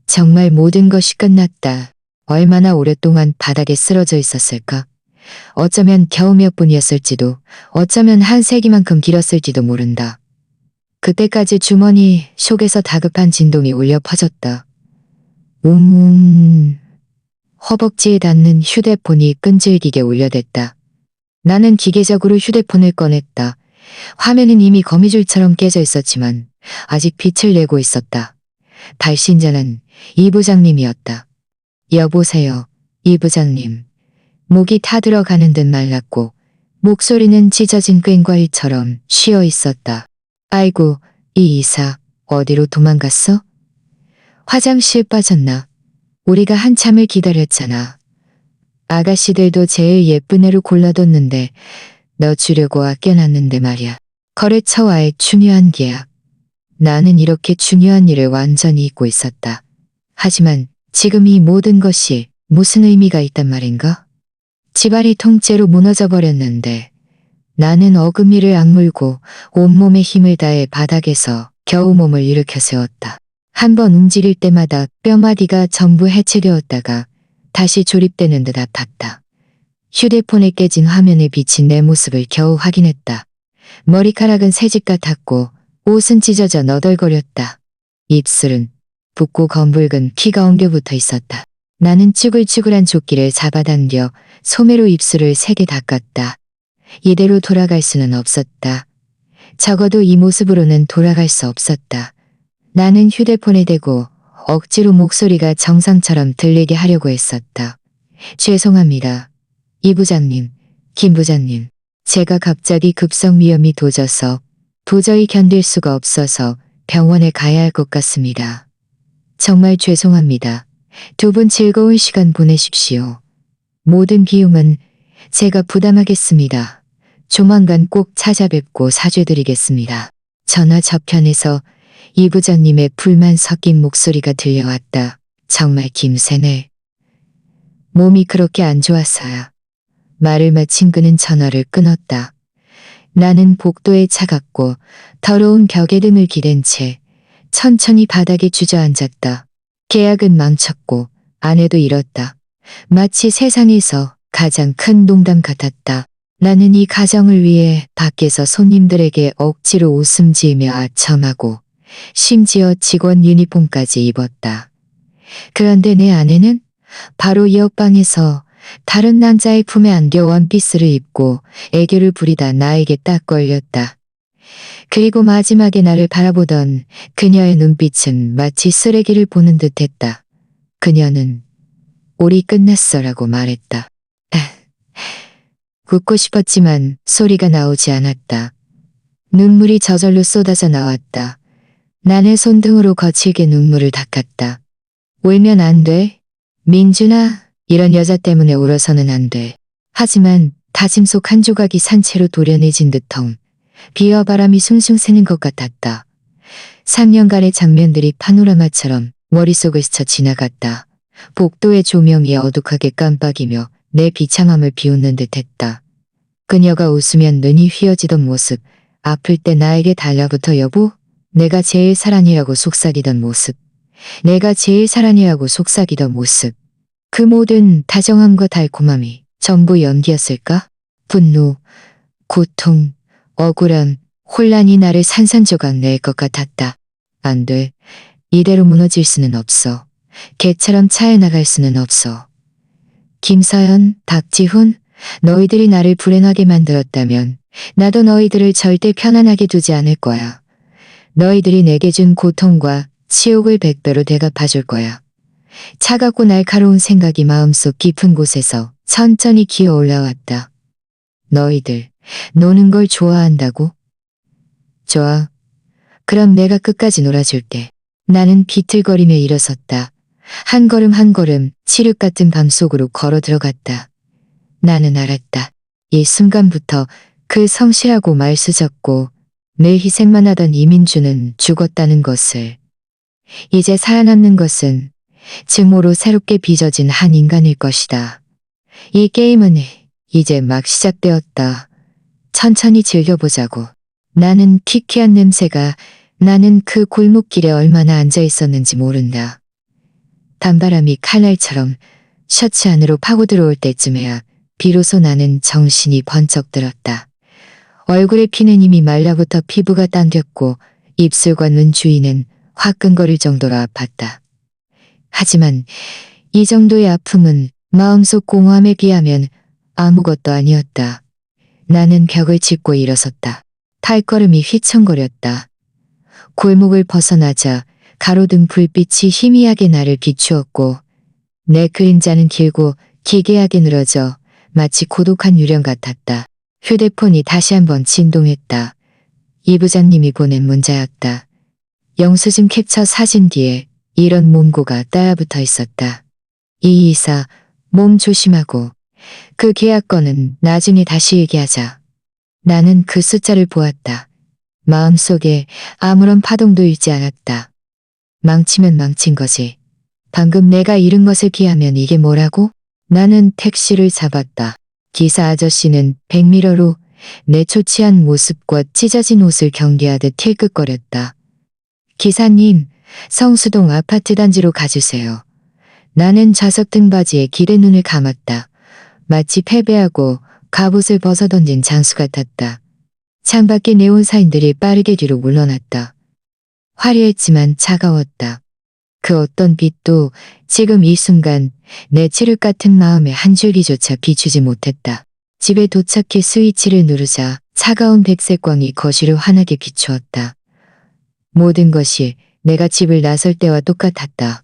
정말 모든 것이 끝났다. 얼마나 오랫동안 바닥에 쓰러져 있었을까? 어쩌면 겨우 몇 분이었을지도, 어쩌면 한 세기만큼 길었을지도 모른다. 그때까지 주머니 속에서 다급한 진동이 울려 퍼졌다. 허벅지에 닿는 휴대폰이 끈질기게 울려댔다. 나는 기계적으로 휴대폰을 꺼냈다. 화면은 이미 거미줄처럼 깨져 있었지만 아직 빛을 내고 있었다. 발신자는 이 부장님이었다. 여보세요, 이 부장님. 목이 타들어가는 듯 말랐고 목소리는 찢어진 꽹과리처럼 쉬어 있었다. 아이고, 이 이사 어디로 도망갔어? 화장실 빠졌나? 우리가 한참을 기다렸잖아. 아가씨들도 제일 예쁜 애로 골라뒀는데 너 주려고 아껴놨는데 말이야. 거래처와의 중요한 계약. 나는 이렇게 중요한 일을 완전히 잊고 있었다. 하지만 지금 이 모든 것이 무슨 의미가 있단 말인가? 집안이 통째로 무너져 버렸는데 나는 어금니를 악물고 온몸의 힘을 다해 바닥에서 겨우 몸을 일으켜 세웠다. 한 번 움직일 때마다 뼈마디가 전부 해체되었다가 다시 조립되는 듯 아팠다. 휴대폰에 깨진 화면에 비친 내 모습을 겨우 확인했다. 머리카락은 새집 같았고 옷은 찢어져 너덜거렸다. 입술은 붓고 검붉은 피가 엉겨붙어 있었다. 나는 쭈글쭈글한 조끼를 잡아당겨 소매로 입술을 세게 닦았다. 이대로 돌아갈 수는 없었다. 적어도 이 모습으로는 돌아갈 수 없었다. 나는 휴대폰에 대고 억지로 목소리가 정상처럼 들리게 하려고 했었다. 죄송합니다. 이 부장님, 김 부장님. 제가 갑자기 급성 위염이 도져서 도저히 견딜 수가 없어서 병원에 가야 할 것 같습니다. 정말 죄송합니다. 두 분 즐거운 시간 보내십시오. 모든 비용은 제가 부담하겠습니다. 조만간 꼭 찾아뵙고 사죄드리겠습니다. 전화 저편에서 이 부장님의 불만 섞인 목소리가 들려왔다. 정말 김새네. 몸이 그렇게 안 좋았어야. 말을 마친 그는 전화를 끊었다. 나는 복도에 차갑고 더러운 벽에 등을 기댄 채 천천히 바닥에 주저앉았다. 계약은 망쳤고 아내도 잃었다. 마치 세상에서 가장 큰 농담 같았다. 나는 이 가정을 위해 밖에서 손님들에게 억지로 웃음 지으며 아첨하고 심지어 직원 유니폼까지 입었다. 그런데 내 아내는 바로 옆방에서 다른 남자의 품에 안겨 원피스를 입고 애교를 부리다 나에게 딱 걸렸다. 그리고 마지막에 나를 바라보던 그녀의 눈빛은 마치 쓰레기를 보는 듯했다. 그녀는 우리 끝났어라고 말했다. 웃고 싶었지만 소리가 나오지 않았다. 눈물이 저절로 쏟아져 나왔다. 나는 손등으로 거칠게 눈물을 닦았다. 울면 안 돼. 민준아, 이런 여자 때문에 울어서는 안 돼. 하지만 다짐 속 한 조각이 산채로 도련해진 듯 비어바람이 숭숭 새는 것 같았다. 3년간의 장면들이 파노라마처럼 머릿속을 스쳐 지나갔다. 복도의 조명이 어둑하게 깜빡이며 내 비참함을 비웃는 듯했다. 그녀가 웃으면 눈이 휘어지던 모습, 아플 때 나에게 달라붙어 여보, 내가 제일 사랑이라고 속삭이던 모습, 내가 제일 사랑이라고 속삭이던 모습. 그 모든 다정함과 달콤함이 전부 연기였을까? 분노, 고통, 억울함, 혼란이 나를 산산조각 낼 것 같았다. 안 돼. 이대로 무너질 수는 없어. 개처럼 차에 나갈 수는 없어. 김서연, 박지훈, 너희들이 나를 불행하게 만들었다면 나도 너희들을 절대 편안하게 두지 않을 거야. 너희들이 내게 준 고통과 치욕을 100배로 대갚아줄 거야. 차갑고 날카로운 생각이 마음속 깊은 곳에서 천천히 기어 올라왔다. 너희들, 노는 걸 좋아한다고? 좋아. 그럼 내가 끝까지 놀아줄게. 나는 비틀거리며 일어섰다. 한 걸음 한 걸음 칠흑 같은 밤속으로 걸어 들어갔다. 나는 알았다. 이 순간부터 그 성실하고 말수졌고 늘 희생만 하던 이민주는 죽었다는 것을. 이제 살아남는 것은 증오로 새롭게 빚어진 한 인간일 것이다. 이 게임은 이제 막 시작되었다. 천천히 즐겨보자고. 나는 키키한 냄새가 나는 그 골목길에 얼마나 앉아 있었는지 모른다. 밤바람이 칼날처럼 셔츠 안으로 파고 들어올 때쯤에야 비로소 나는 정신이 번쩍 들었다. 얼굴에 피는 이미 말라붙어 피부가 당겼고 입술과 눈 주위는 화끈거릴 정도로 아팠다. 하지만 이 정도의 아픔은 마음속 공허함에 비하면 아무것도 아니었다. 나는 벽을 짚고 일어섰다. 발걸음이 휘청거렸다. 골목을 벗어나자 가로등 불빛이 희미하게 나를 비추었고 내 그림자는 길고 기괴하게 늘어져 마치 고독한 유령 같았다. 휴대폰이 다시 한번 진동했다. 이 부장님이 보낸 문자였다. 영수증 캡처 사진 뒤에 이런 문구가 따라붙어 있었다. 이 이사, 몸 조심하고 그 계약건은 나중에 다시 얘기하자. 나는 그 숫자를 보았다. 마음속에 아무런 파동도 일지 않았다. 망치면 망친 거지. 방금 내가 잃은 것을 비하면 이게 뭐라고? 나는 택시를 잡았다. 기사 아저씨는 백미러로 내 초췌한 모습과 찢어진 옷을 경계하듯 힐끗거렸다. 기사님, 성수동 아파트 단지로 가주세요. 나는 좌석 등받이에 길의 눈을 감았다. 마치 패배하고 갑옷을 벗어던진 장수 같았다. 창밖에 네온사인들이 빠르게 뒤로 물러났다. 화려했지만 차가웠다. 그 어떤 빛도 지금 이 순간 내 칠흑 같은 마음에 한 줄기조차 비추지 못했다. 집에 도착해 스위치를 누르자 차가운 백색광이 거실을 환하게 비추었다. 모든 것이 내가 집을 나설 때와 똑같았다.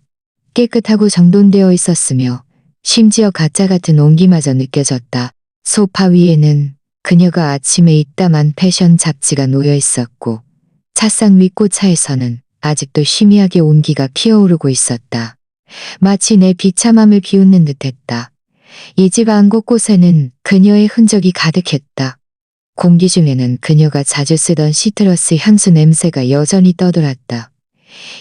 깨끗하고 정돈되어 있었으며 심지어 가짜 같은 온기마저 느껴졌다. 소파 위에는 그녀가 아침에 입담한 패션 잡지가 놓여 있었고 차상 윗 꽃차에서는 아직도 희미하게 온기가 피어오르고 있었다. 마치 내 비참함을 비웃는 듯했다. 이 집 안 곳곳에는 그녀의 흔적이 가득했다. 공기 중에는 그녀가 자주 쓰던 시트러스 향수 냄새가 여전히 떠돌았다.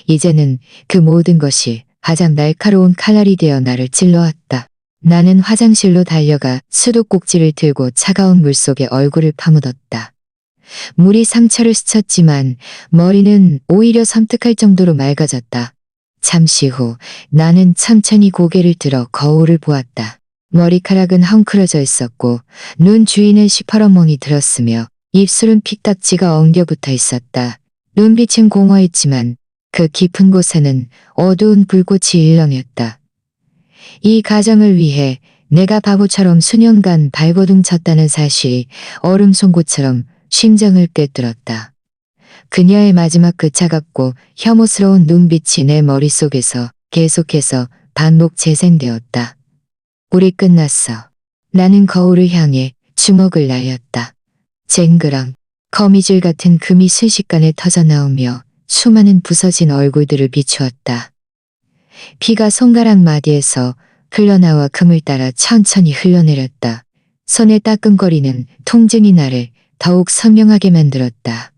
이제는 그 모든 것이 가장 날카로운 칼날이 되어 나를 찔러왔다. 나는 화장실로 달려가 수도꼭지를 들고 차가운 물속에 얼굴을 파묻었다. 물이 상처를 스쳤지만 머리는 오히려 섬뜩할 정도로 맑아졌다. 잠시 후 나는 천천히 고개를 들어 거울을 보았다. 머리카락은 헝클어져 있었고 눈 주위는 시퍼런멍이 들었으며 입술은 픽딱지가 엉겨붙어 있었다. 눈빛은 공허했지만 그 깊은 곳에는 어두운 불꽃이 일렁였다. 이 가정을 위해 내가 바보처럼 수년간 발버둥 쳤다는 사실이 얼음 송곳처럼 심장을 꿰뚫었다. 그녀의 마지막 그 차갑고 혐오스러운 눈빛이 내 머릿속에서 계속해서 반복 재생되었다. 우리 끝났어. 나는 거울을 향해 주먹을 날렸다. 쟁그랑 거미줄 같은 금이 순식간에 터져나오며 수많은 부서진 얼굴들을 비추었다. 피가 손가락 마디에서 흘러나와 금을 따라 천천히 흘러내렸다. 손에 따끔거리는 통증이 나를 더욱 선명하게 만들었다.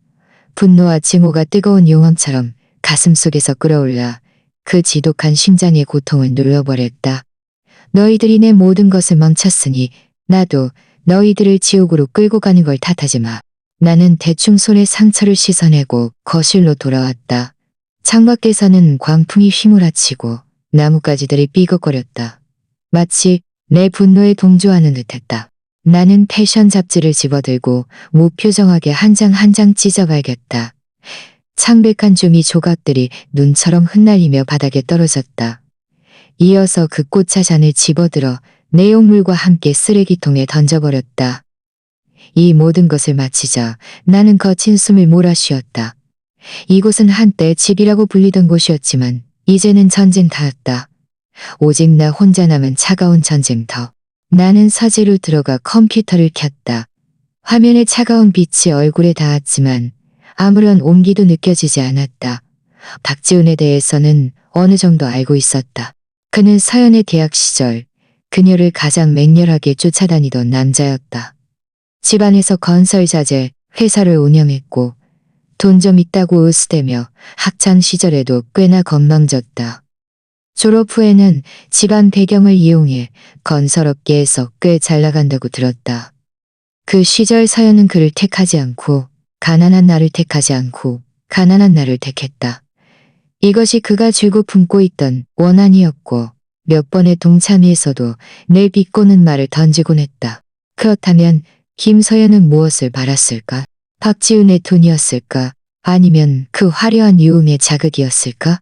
분노와 증오가 뜨거운 용암처럼 가슴속에서 끓어올라 그 지독한 심장의 고통을 눌러버렸다. 너희들이 내 모든 것을 망쳤으니 나도 너희들을 지옥으로 끌고 가는 걸 탓하지 마. 나는 대충 손에 상처를 씻어내고 거실로 돌아왔다. 창밖에서는 광풍이 휘몰아치고 나뭇가지들이 삐걱거렸다. 마치 내 분노에 동조하는 듯했다. 나는 패션 잡지를 집어들고 무표정하게 한 장 한 장 찢어발겼다. 창백한 주미 조각들이 눈처럼 흩날리며 바닥에 떨어졌다. 이어서 그 꽃차 잔을 집어들어 내용물과 함께 쓰레기통에 던져버렸다. 이 모든 것을 마치자 나는 거친 숨을 몰아쉬었다. 이곳은 한때 집이라고 불리던 곳이었지만 이제는 전쟁터였다. 오직 나 혼자 남은 차가운 전쟁터. 나는 서재로 들어가 컴퓨터를 켰다. 화면에 차가운 빛이 얼굴에 닿았지만 아무런 온기도 느껴지지 않았다. 박지훈에 대해서는 어느 정도 알고 있었다. 그는 서연의 대학 시절 그녀를 가장 맹렬하게 쫓아다니던 남자였다. 집안에서 건설 자재 회사를 운영했고 돈 좀 있다고 으스대며 학창 시절에도 꽤나 건망졌다. 졸업 후에는 집안 배경을 이용해 건설업계에서 꽤 잘 나간다고 들었다. 그 시절 서연은 그를 택하지 않고 가난한 나를 택하지 않고 가난한 나를 택했다. 이것이 그가 줄곧 품고 있던 원한이었고 몇 번의 동참회에서도 늘 비꼬는 말을 던지곤 했다. 그렇다면 김서연은 무엇을 바랐을까? 박지훈의 돈이었을까? 아니면 그 화려한 유흥의 자극이었을까?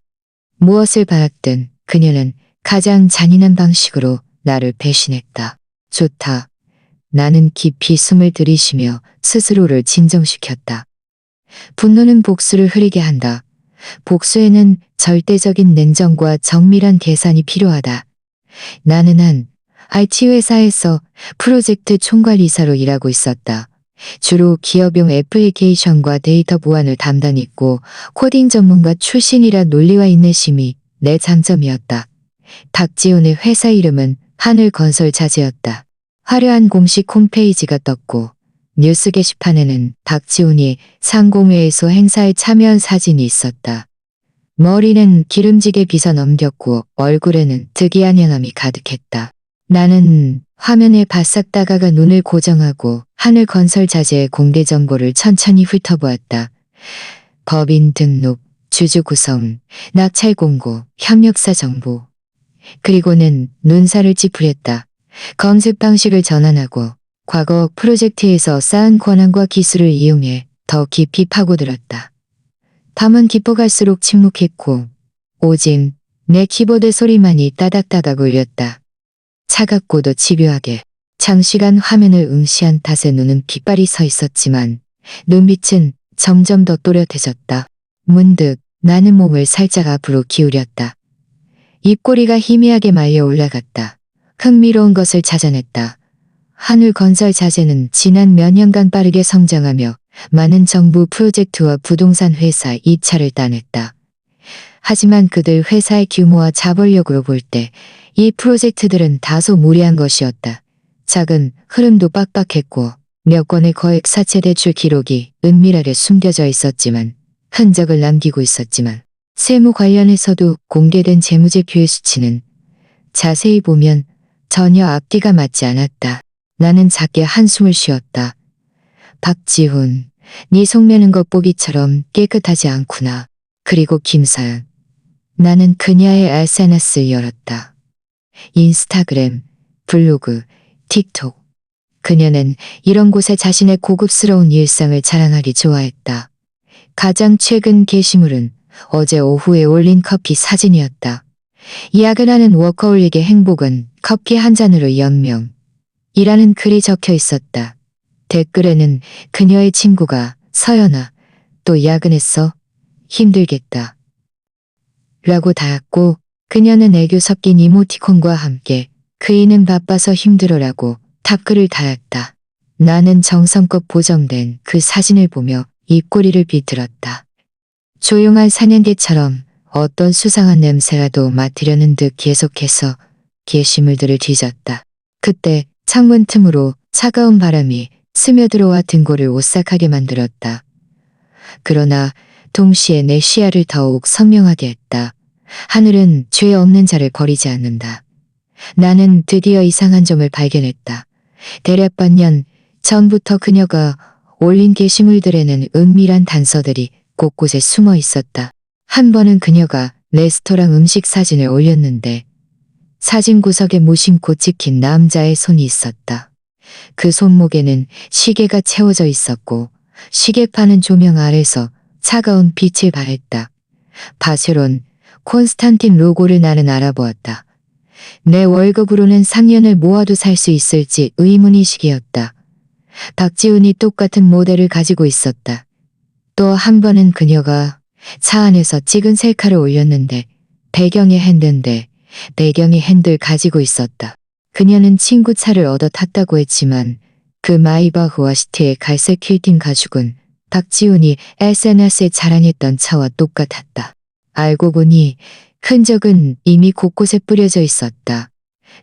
무엇을 바랐든 그녀는 가장 잔인한 방식으로 나를 배신했다. 좋다. 나는 깊이 숨을 들이쉬며 스스로를 진정시켰다. 분노는 복수를 흐리게 한다. 복수에는 절대적인 냉정과 정밀한 계산이 필요하다. 나는 한 IT 회사에서 프로젝트 총괄이사로 일하고 있었다. 주로 기업용 애플리케이션과 데이터 보안을 담당했고 코딩 전문가 출신이라 논리와 인내심이 내 장점이었다. 박지훈의 회사 이름은 하늘건설자재였다. 화려한 공식 홈페이지가 떴고 뉴스 게시판에는 박지훈이 상공회의소 행사에 참여한 사진이 있었다. 머리는 기름지게 빗어 넘겼고 얼굴에는 특이한 연함이 가득했다. 나는 화면에 바싹 다가가 눈을 고정하고 하늘건설자재의 공개 정보를 천천히 훑어보았다. 법인 등록, 주주 구성, 낙찰 공고, 협력사 정보. 그리고는 눈살을 찌푸렸다. 검색 방식을 전환하고 과거 프로젝트에서 쌓은 권한과 기술을 이용해 더 깊이 파고들었다. 밤은 깊어갈수록 침묵했고 오직 내 키보드 소리만이 따닥따닥 울렸다. 차갑고도 집요하게 장시간 화면을 응시한 탓에 눈은 핏발이 서 있었지만 눈빛은 점점 더 또렷해졌다. 문득 나는 몸을 살짝 앞으로 기울였다. 입꼬리가 희미하게 말려 올라갔다. 흥미로운 것을 찾아냈다. 하늘건설자재는 지난 몇 년간 빠르게 성장하며 많은 정부 프로젝트와 부동산 회사 입찰을 따냈다. 하지만 그들 회사의 규모와 자본력으로 볼 때 이 프로젝트들은 다소 무리한 것이었다. 작은 흐름도 빡빡했고 몇 건의 거액 사채 대출 기록이 은밀하게 숨겨져 있었지만 흔적을 남기고 있었지만 세무 관련해서도 공개된 재무제표의 수치는 자세히 보면 전혀 앞뒤가 맞지 않았다. 나는 작게 한숨을 쉬었다. 박지훈, 네 속내는 겉보기처럼 깨끗하지 않구나. 그리고 김서연. 나는 그녀의 SNS를 열었다. 인스타그램, 블로그, 틱톡. 그녀는 이런 곳에 자신의 고급스러운 일상을 자랑하기 좋아했다. 가장 최근 게시물은 어제 오후에 올린 커피 사진이었다. 야근하는 워커홀릭의 행복은 커피 한 잔으로 연명. 이라는 글이 적혀 있었다. 댓글에는 그녀의 친구가 서연아, 또 야근했어? 힘들겠다. 라고 달았고 그녀는 애교 섞인 이모티콘과 함께 그이는 바빠서 힘들어라고 답글을 달았다. 나는 정성껏 보정된 그 사진을 보며 입꼬리를 비틀었다. 조용한 사냥개처럼 어떤 수상한 냄새라도 맡으려는 듯 계속해서 게시물들을 뒤졌다. 그때 창문 틈으로 차가운 바람이 스며들어와 등골을 오싹하게 만들었다. 그러나 동시에 내 시야를 더욱 선명하게 했다. 하늘은 죄 없는 자를 버리지 않는다. 나는 드디어 이상한 점을 발견했다. 대략 반년 전부터 그녀가 올린 게시물들에는 은밀한 단서들이 곳곳에 숨어 있었다. 한 번은 그녀가 레스토랑 음식 사진을 올렸는데 사진 구석에 무심코 찍힌 남자의 손이 있었다. 그 손목에는 시계가 채워져 있었고 시계파는 조명 아래서 차가운 빛을 발했다. 바체론 콘스탄틴 로고를 나는 알아보았다. 내 월급으로는 3년을 모아도 살 수 있을지 의문의식이었다. 박지훈이 똑같은 모델을 가지고 있었다. 또 한 번은 그녀가 차 안에서 찍은 셀카를 올렸는데 배경이 핸드인데 배경이 핸들 가지고 있었다. 그녀는 친구 차를 얻어 탔다고 했지만 그 마이바흐와 시트의 갈색 퀼팅 가죽은 박지훈이 SNS에 자랑했던 차와 똑같았다. 알고 보니 흔적은 이미 곳곳에 뿌려져 있었다.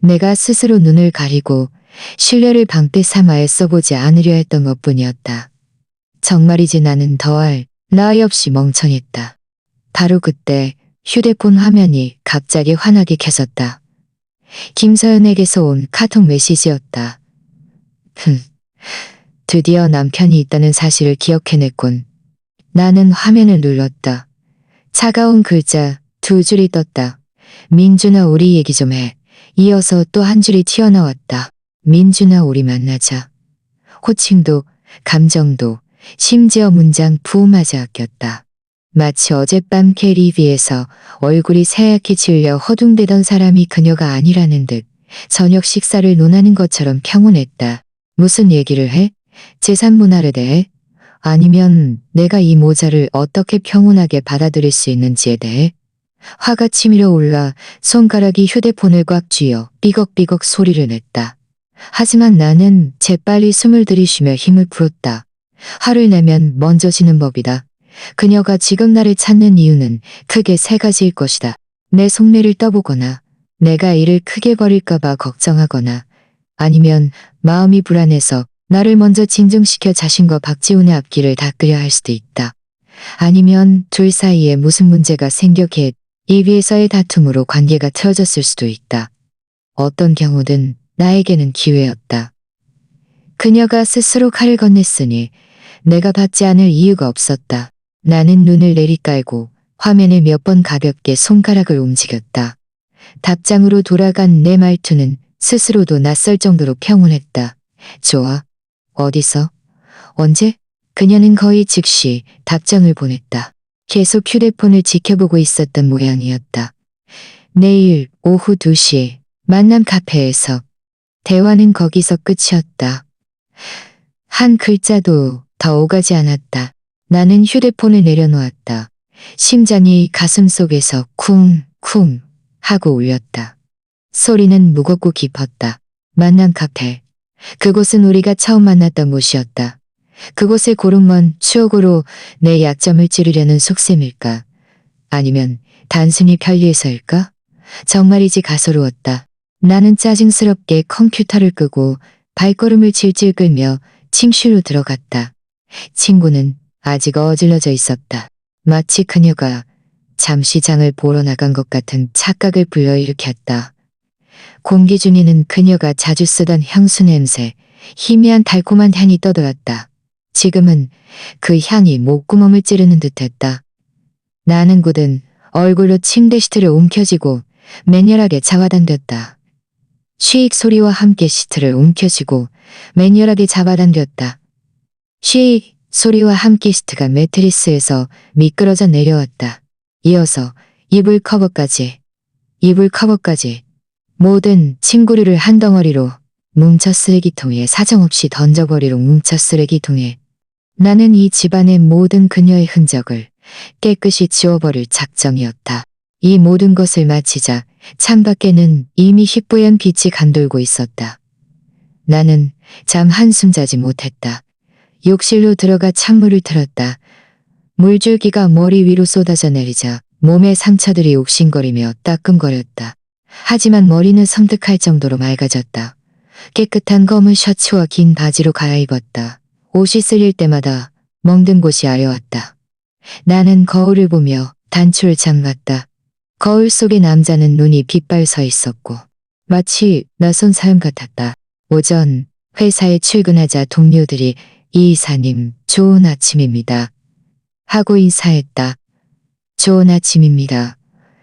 내가 스스로 눈을 가리고 신뢰를 방패 삼아 애써보지 않으려 했던 것뿐이었다. 정말이지 나는 더할 나위 없이 멍청했다. 바로 그때 휴대폰 화면이 갑자기 환하게 켜졌다. 김서연에게서 온 카톡 메시지였다. 드디어 남편이 있다는 사실을 기억해냈군. 나는 화면을 눌렀다. 차가운 글자 2줄이 떴다. 민준아 우리 얘기 좀 해. 이어서 또 한 줄이 튀어나왔다. 민준아 우리 만나자. 호칭도 감정도 심지어 문장 부음마저 아꼈다. 마치 어젯밤 캐리비에서 얼굴이 새하얗게 질려 허둥대던 사람이 그녀가 아니라는 듯 저녁 식사를 논하는 것처럼 평온했다. 무슨 얘기를 해? 재산 문화에 대해? 아니면 내가 이 모자를 어떻게 평온하게 받아들일 수 있는지에 대해? 화가 치밀어 올라 손가락이 휴대폰을 꽉 쥐어 삐걱삐걱 소리를 냈다. 하지만 나는 재빨리 숨을 들이쉬며 힘을 풀었다. 화를 내면 먼저 지는 법이다. 그녀가 지금 나를 찾는 이유는 크게 세 가지일 것이다. 내 속내를 떠보거나 내가 일을 크게 벌일까봐 걱정하거나 아니면 마음이 불안해서 나를 먼저 진정시켜 자신과 박지훈의 앞길을 닦으려 할 수도 있다. 아니면 둘 사이에 무슨 문제가 생겨 입위에서의 다툼으로 관계가 틀어졌을 수도 있다. 어떤 경우든 나에게는 기회였다. 그녀가 스스로 칼을 건넸으니 내가 받지 않을 이유가 없었다. 나는 눈을 내리깔고 화면을 몇 번 가볍게 손가락을 움직였다. 답장으로 돌아간 내 말투는 스스로도 낯설 정도로 평온했다. 좋아. 어디서? 언제? 그녀는 거의 즉시 답장을 보냈다. 계속 휴대폰을 지켜보고 있었던 모양이었다. 내일 오후 2시 만남 카페에서. 대화는 거기서 끝이었다. 한 글자도 더 오가지 않았다. 나는 휴대폰을 내려놓았다. 심장이 가슴속에서 쿵쿵 하고 울렸다. 소리는 무겁고 깊었다. 만남 카페. 그곳은 우리가 처음 만났던 곳이었다. 그곳의 고른 먼 추억으로 내 약점을 찌르려는 속셈일까? 아니면 단순히 편리해서일까? 정말이지 가소로웠다. 나는 짜증스럽게 컴퓨터를 끄고 발걸음을 질질 끌며 침실로 들어갔다. 친구는 아직 어질러져 있었다. 마치 그녀가 잠시 장을 보러 나간 것 같은 착각을 불러일으켰다. 공기 중에는 그녀가 자주 쓰던 향수 냄새, 희미한 달콤한 향이 떠돌았다. 지금은 그 향이 목구멍을 찌르는 듯했다. 나는 굳은 얼굴로 침대 시트를 움켜쥐고 맹렬하게 잡아당겼다. 쉬익 소리와 함께 시트를 움켜쥐고 맹렬하게 잡아당겼다. 쉬익 소리와 함께 시트가 매트리스에서 미끄러져 내려왔다. 이어서 이불 커버까지 모든 침구류를 한 덩어리로 뭉쳐 쓰레기통에 사정없이 던져버리러 뭉쳐 쓰레기통에. 나는 이 집안의 모든 그녀의 흔적을 깨끗이 지워버릴 작정이었다. 이 모든 것을 마치자 창밖에는 이미 희뿌연 빛이 감돌고 있었다. 나는 잠 한숨 자지 못했다. 욕실로 들어가 찬물을 틀었다. 물줄기가 머리 위로 쏟아져 내리자 몸의 상처들이 옥신거리며 따끔거렸다. 하지만 머리는 섬뜩할 정도로 맑아졌다. 깨끗한 검은 셔츠와 긴 바지로 갈아입었다. 옷이 쓸릴 때마다 멍든 곳이 아려왔다. 나는 거울을 보며 단추를 잠갔다. 거울 속의 남자는 눈이 빗발 서 있었고 마치 낯선 사람 같았다. 오전 회사에 출근하자 동료들이 이 이사님 좋은 아침입니다. 하고 인사했다. 좋은 아침입니다.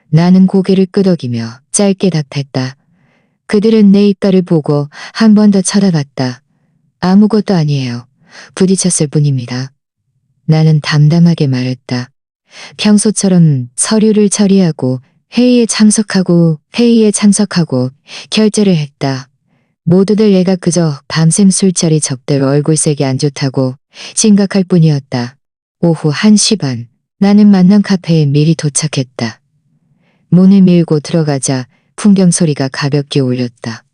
나는 고개를 끄덕이며 짧게 답했다. 그들은 내 이빨을 보고 한 번 더 쳐다봤다. 아무것도 아니에요. 부딪혔을 뿐입니다. 나는 담담하게 말했다. 평소처럼 서류를 처리하고 회의에 참석하고 결제를 했다. 모두들 내가 그저 밤샘 술자리 접대로 얼굴색이 안 좋다고 심각할 뿐이었다. 오후 1시 반, 나는 만난 카페에 미리 도착했다. 문을 밀고 들어가자 풍경 소리가 가볍게 울렸다.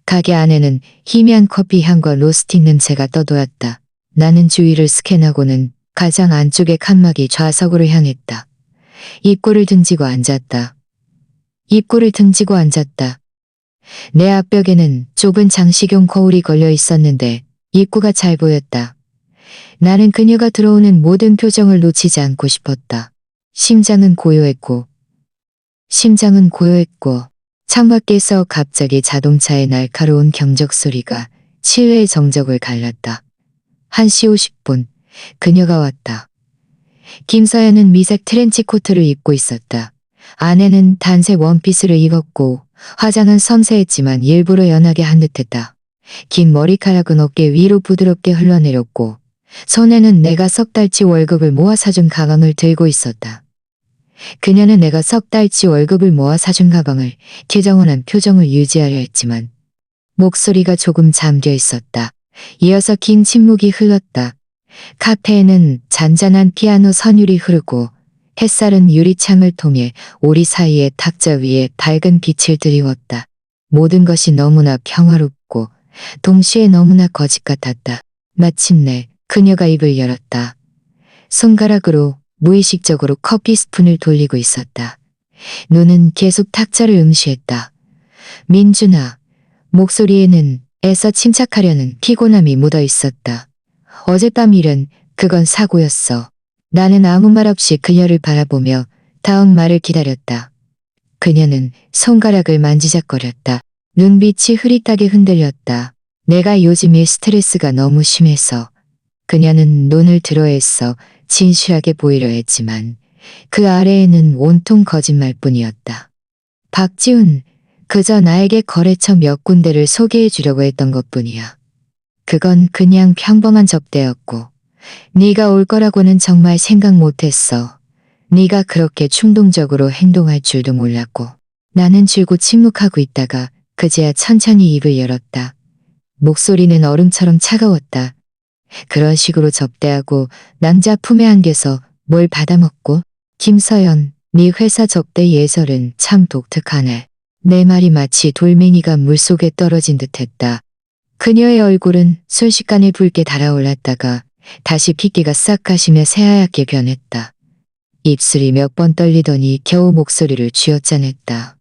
가게 안에는 희미한 커피 향과 로스팅 냄새가 떠돌았다. 나는 주위를 스캔하고는 가장 안쪽의 칸막이 좌석으로 향했다. 입구를 등지고 앉았다. 내 앞벽에는 좁은 장식용 거울이 걸려 있었는데 입구가 잘 보였다. 나는 그녀가 들어오는 모든 표정을 놓치지 않고 싶었다. 심장은 고요했고 창밖에서 갑자기 자동차의 날카로운 경적 소리가 실외의 정적을 갈랐다. 1시 50분, 그녀가 왔다. 김서연은 미색 트렌치 코트를 입고 있었다. 아내는 단색 원피스를 입었고 화장은 섬세했지만 일부러 연하게 한 듯했다. 긴 머리카락은 어깨 위로 부드럽게 흘러내렸고 손에는 내가 석 달치 월급을 모아 사준 가방을 들고 있었다. 그녀는 내가 석 달치 월급을 모아 사준 가방을 개정원한 표정을 유지하려 했지만 목소리가 조금 잠겨 있었다. 이어서 긴 침묵이 흘렀다. 카페에는 잔잔한 피아노 선율이 흐르고 햇살은 유리창을 통해 오리 사이의 탁자 위에 밝은 빛을 드리웠다. 모든 것이 너무나 평화롭고 동시에 너무나 거짓 같았다. 마침내 그녀가 입을 열었다. 손가락으로 무의식적으로 커피 스푼을 돌리고 있었다. 눈은 계속 탁자를 응시했다. 민준아, 목소리에는 애써 침착하려는 피곤함이 묻어 있었다. 어젯밤 일은 그건 사고였어. 나는 아무 말 없이 그녀를 바라보며 다음 말을 기다렸다. 그녀는 손가락을 만지작거렸다. 눈빛이 흐릿하게 흔들렸다. 내가 요즘 일 스트레스가 너무 심해서. 그녀는 눈을 들어 애써 진실하게 보이려 했지만 그 아래에는 온통 거짓말뿐이었다. 박지훈, 그저 나에게 거래처 몇 군데를 소개해 주려고 했던 것뿐이야. 그건 그냥 평범한 접대였고 네가 올 거라고는 정말 생각 못했어. 네가 그렇게 충동적으로 행동할 줄도 몰랐고. 나는 줄곧 침묵하고 있다가 그제야 천천히 입을 열었다. 목소리는 얼음처럼 차가웠다. 그런 식으로 접대하고 남자 품에 안겨서 뭘 받아먹고? 김서연, 네 회사 접대 예절은 참 독특하네. 내 말이 마치 돌멩이가 물속에 떨어진 듯했다. 그녀의 얼굴은 순식간에 붉게 달아올랐다가 다시 핏기가 싹 가시며 새하얗게 변했다. 입술이 몇 번 떨리더니 겨우 목소리를 쥐어짜냈다.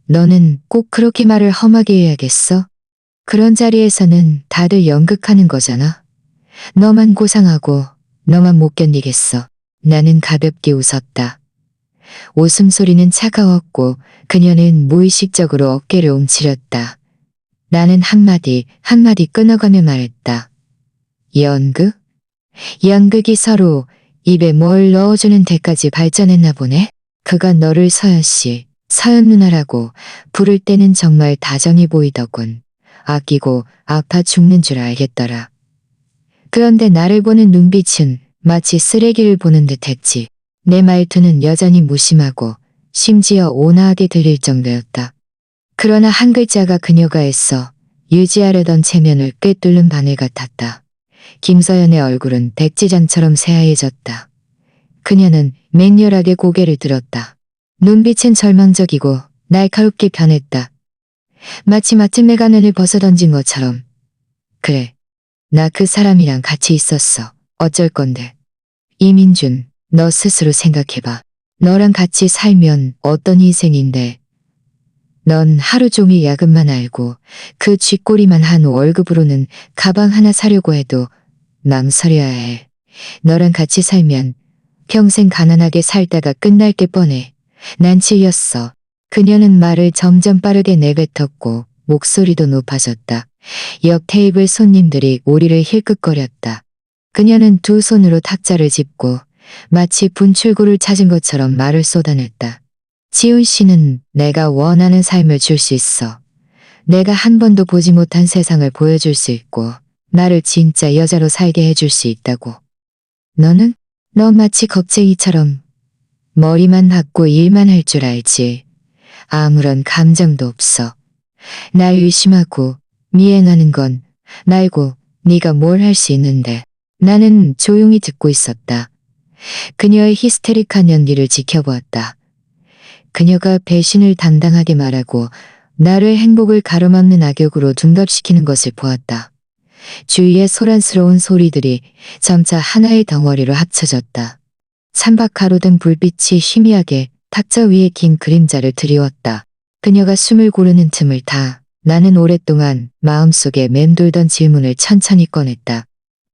너는 꼭 그렇게 말을 험하게 해야겠어? 그런 자리에서는 다들 연극하는 거잖아. 너만 고상하고 너만 못 견디겠어. 나는 가볍게 웃었다. 웃음소리는 차가웠고 그녀는 무의식적으로 어깨를 움츠렸다. 나는 한마디 끊어가며 말했다. 연극? 연극이 서로 입에 뭘 넣어주는 데까지 발전했나 보네. 그가 너를 서연 누나라고 부를 때는 정말 다정해 보이더군. 아끼고 아파 죽는 줄 알겠더라. 그런데 나를 보는 눈빛은 마치 쓰레기를 보는 듯했지. 내 말투는 여전히 무심하고 심지어 온화하게 들릴 정도였다. 그러나 한 글자가 그녀가 애써 유지하려던 체면을 꿰뚫는 바늘 같았다. 김서연의 얼굴은 백지장처럼 새하얘졌다. 그녀는 맹렬하게 고개를 들었다. 눈빛은 절망적이고 날카롭게 변했다. 마침 내가 눈을 벗어던진 것처럼. 그래, 나 그 사람이랑 같이 있었어. 어쩔 건데. 이민준, 너 스스로 생각해봐. 너랑 같이 살면 어떤 인생인데. 넌 하루 종일 야근만 알고 그 쥐꼬리만 한 월급으로는 가방 하나 사려고 해도 망설여야 해. 너랑 같이 살면 평생 가난하게 살다가 끝날 게 뻔해. 난 질렸어. 그녀는 말을 점점 빠르게 내뱉었고 목소리도 높아졌다. 옆 테이블 손님들이 오리를 힐끗거렸다. 그녀는 두 손으로 탁자를 짚고 마치 분출구를 찾은 것처럼 말을 쏟아냈다. 지훈 씨는 내가 원하는 삶을 줄 수 있어. 내가 한 번도 보지 못한 세상을 보여줄 수 있고 나를 진짜 여자로 살게 해줄 수 있다고. 너는? 너 마치 겁쟁이처럼 머리만 받고 일만 할 줄 알지. 아무런 감정도 없어. 날 의심하고 미행하는 건 날고 네가 뭘 할 수 있는데. 나는 조용히 듣고 있었다. 그녀의 히스테릭한 연기를 지켜보았다. 그녀가 배신을 당당하게 말하고 나를 행복을 가로막는 악역으로 둔갑시키는 것을 보았다. 주위의 소란스러운 소리들이 점차 하나의 덩어리로 합쳐졌다. 찬박 가로등 불빛이 희미하게 탁자 위에 긴 그림자를 드리웠다. 그녀가 숨을 고르는 틈을 타 나는 오랫동안 마음속에 맴돌던 질문을 천천히 꺼냈다.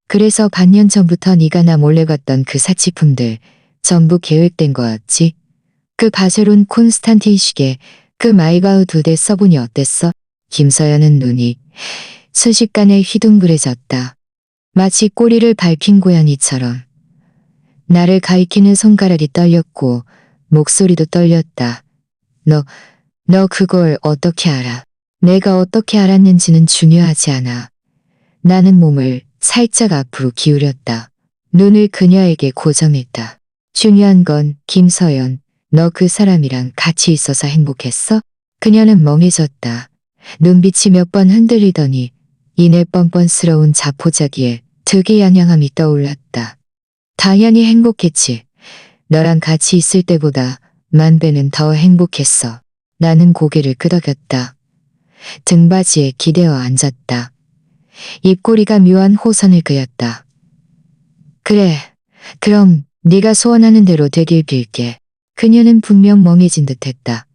그래서 반년 전부터 네가 나 몰래 갔던 그 사치품들 전부 계획된 거였지? 그 바세론 콘스탄틴 시계, 그 마이바흐 2대 써보니 어땠어? 김서연은 눈이 순식간에 휘둥그레졌다. 마치 꼬리를 밟힌 고양이처럼. 나를 가리키는 손가락이 떨렸고 목소리도 떨렸다. 너 그걸 어떻게 알아? 내가 어떻게 알았는지는 중요하지 않아. 나는 몸을 살짝 앞으로 기울였다. 눈을 그녀에게 고정했다. 중요한 건 김서연, 너 그 사람이랑 같이 있어서 행복했어? 그녀는 멍해졌다. 눈빛이 몇 번 흔들리더니 이내 뻔뻔스러운 자포자기에 득이양양함이 떠올랐다. 당연히 행복했지. 너랑 같이 있을 때보다 만 배는 더 행복했어. 나는 고개를 끄덕였다. 등받이에 기대어 앉았다. 입꼬리가 묘한 호선을 그렸다. 그래, 그럼 네가 소원하는 대로 되길 빌게. 그녀는 분명 멍해진 듯했다.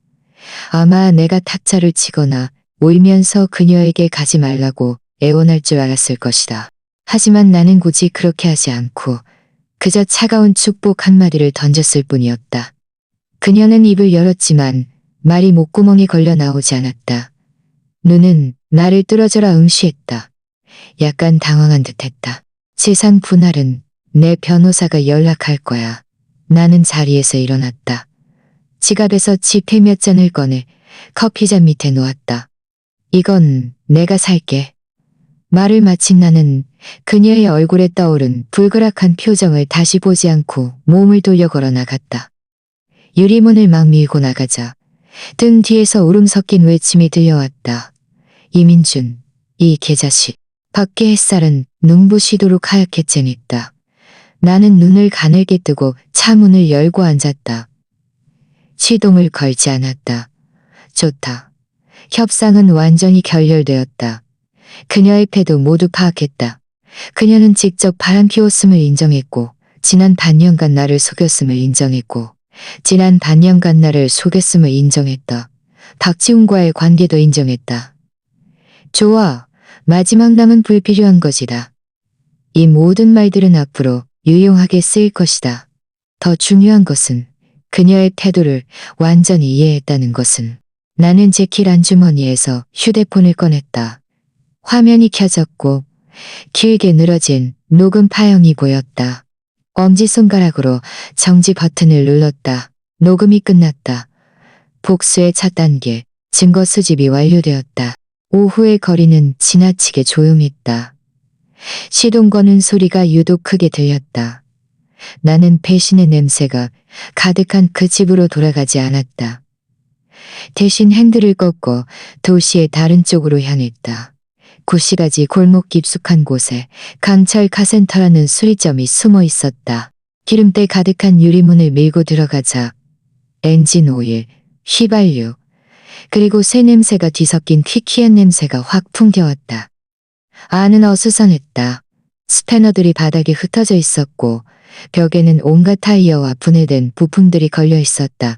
아마 내가 탁자를 치거나 울면서 그녀에게 가지 말라고 애원할 줄 알았을 것이다. 하지만 나는 굳이 그렇게 하지 않고 그저 차가운 축복 한마디를 던졌을 뿐이었다. 그녀는 입을 열었지만 말이 목구멍에 걸려 나오지 않았다. 눈은 나를 뚫어져라 응시했다. 약간 당황한 듯했다. 세상 분할은 내 변호사가 연락할 거야. 나는 자리에서 일어났다. 지갑에서 지폐 몇 잔을 꺼내 커피잔 밑에 놓았다. 이건 내가 살게. 말을 마친 나는 그녀의 얼굴에 떠오른 불그락한 표정을 다시 보지 않고 몸을 돌려 걸어 나갔다. 유리문을 막 밀고 나가자 등 뒤에서 울음 섞인 외침이 들려왔다. 이민준, 이 개자식. 밖의 햇살은 눈부시도록 하얗게 쨍했다. 나는 눈을 가늘게 뜨고 차문을 열고 앉았다. 시동을 걸지 않았다. 좋다. 협상은 완전히 결렬되었다. 그녀의 패도 모두 파악했다. 그녀는 직접 바람 피웠음을 인정했고 지난 반년간 나를 속였음을 인정했고 지난 반년간 나를 속였음을 인정했다. 박지훈과의 관계도 인정했다. 좋아. 마지막 남은 불필요한 것이다. 이 모든 말들은 앞으로 유용하게 쓰일 것이다. 더 중요한 것은 그녀의 태도를 완전히 이해했다는 것은. 나는 재킷 안주머니에서 휴대폰을 꺼냈다. 화면이 켜졌고 길게 늘어진 녹음 파형이 보였다. 엄지손가락으로 정지 버튼을 눌렀다. 녹음이 끝났다. 복수의 첫 단계, 증거 수집이 완료되었다. 오후의 거리는 지나치게 조용했다. 시동 거는 소리가 유독 크게 들렸다. 나는 배신의 냄새가 가득한 그 집으로 돌아가지 않았다. 대신 핸들을 꺾고 도시의 다른 쪽으로 향했다. 구시가지 골목 깊숙한 곳에 강철 카센터라는 수리점이 숨어 있었다. 기름때 가득한 유리문을 밀고 들어가자 엔진 오일, 휘발유, 그리고 새 냄새가 뒤섞인 퀴퀴한 냄새가 확 풍겨왔다. 안은 어수선했다. 스패너들이 바닥에 흩어져 있었고 벽에는 온갖 타이어와 분해된 부품들이 걸려 있었다.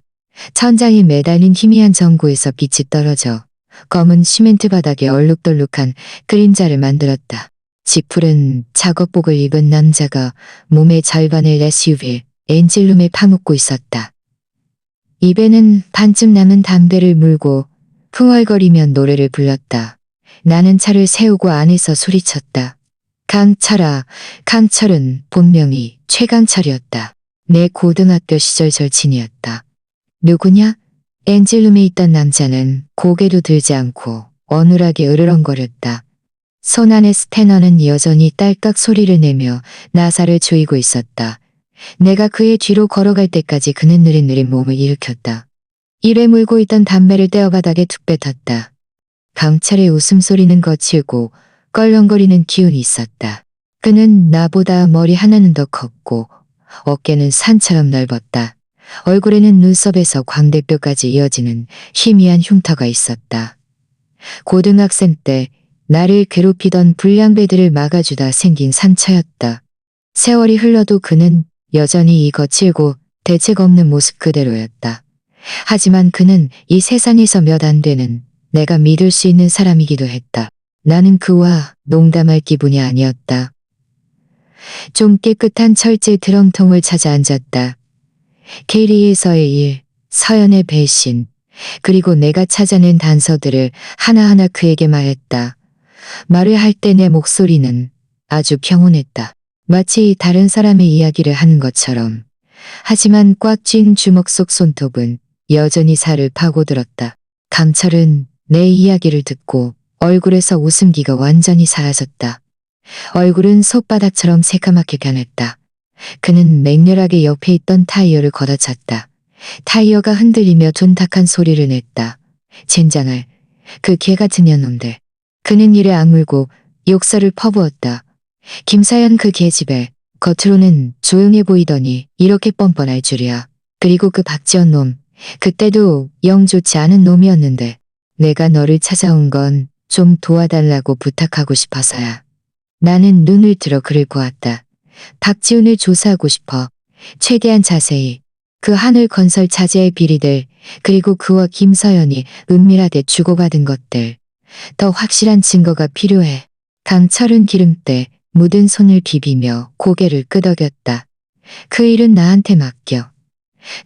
천장에 매달린 희미한 전구에서 빛이 떨어져 검은 시멘트 바닥에 얼룩덜룩한 그림자를 만들었다. 지푸른 작업복을 입은 남자가 몸의 절반을 SUV 엔진룸에 파묻고 있었다. 입에는 반쯤 남은 담배를 물고 풍얼거리며 노래를 불렀다. 나는 차를 세우고 안에서 소리쳤다. 강철아, 강철은 본명이 최강철이었다. 내 고등학교 시절 절친이었다. 누구냐? 엔진룸에 있던 남자는 고개도 들지 않고 어눌하게 으르렁거렸다. 손 안의 스패너는 여전히 딸깍 소리를 내며 나사를 조이고 있었다. 내가 그의 뒤로 걸어갈 때까지 그는 느릿느릿 몸을 일으켰다. 입에 물고 있던 담배를 떼어 바닥에 툭 뱉었다. 강철의 웃음소리는 거칠고 껄렁거리는 기운이 있었다. 그는 나보다 머리 하나는 더 컸고 어깨는 산처럼 넓었다. 얼굴에는 눈썹에서 광대뼈까지 이어지는 희미한 흉터가 있었다. 고등학생 때 나를 괴롭히던 불량배들을 막아주다 생긴 상처였다. 세월이 흘러도 그는 여전히 이 거칠고 대책 없는 모습 그대로였다. 하지만 그는 이 세상에서 몇 안 되는 내가 믿을 수 있는 사람이기도 했다. 나는 그와 농담할 기분이 아니었다. 좀 깨끗한 철제 드럼통을 찾아 앉았다. 케이리에서의 일, 서연의 배신, 그리고 내가 찾아낸 단서들을 하나하나 그에게 말했다. 말을 할 때 내 목소리는 아주 평온했다. 마치 다른 사람의 이야기를 하는 것처럼. 하지만 꽉 쥔 주먹 속 손톱은 여전히 살을 파고들었다. 강철은 내 이야기를 듣고 얼굴에서 웃음기가 완전히 사라졌다. 얼굴은 손바닥처럼 새까맣게 변했다. 그는 맹렬하게 옆에 있던 타이어를 걷어찼다. 타이어가 흔들리며 둔탁한 소리를 냈다. 젠장할, 그 개같은 년놈들. 그는 이를 악물고 욕설을 퍼부었다. 김사연 그 계집애, 겉으로는 조용해 보이더니 이렇게 뻔뻔할 줄이야. 그리고 그 박지원 놈, 그때도 영 좋지 않은 놈이었는데 내가 너를 찾아온 건 좀 도와달라고 부탁하고 싶어서야. 나는 눈을 들어 그를 보았다. 박지훈을 조사하고 싶어. 최대한 자세히. 그 하늘 건설 자재의 비리들, 그리고 그와 김서연이 은밀하게 주고받은 것들. 더 확실한 증거가 필요해. 강철은 기름때 묻은 손을 비비며 고개를 끄덕였다. 그 일은 나한테 맡겨.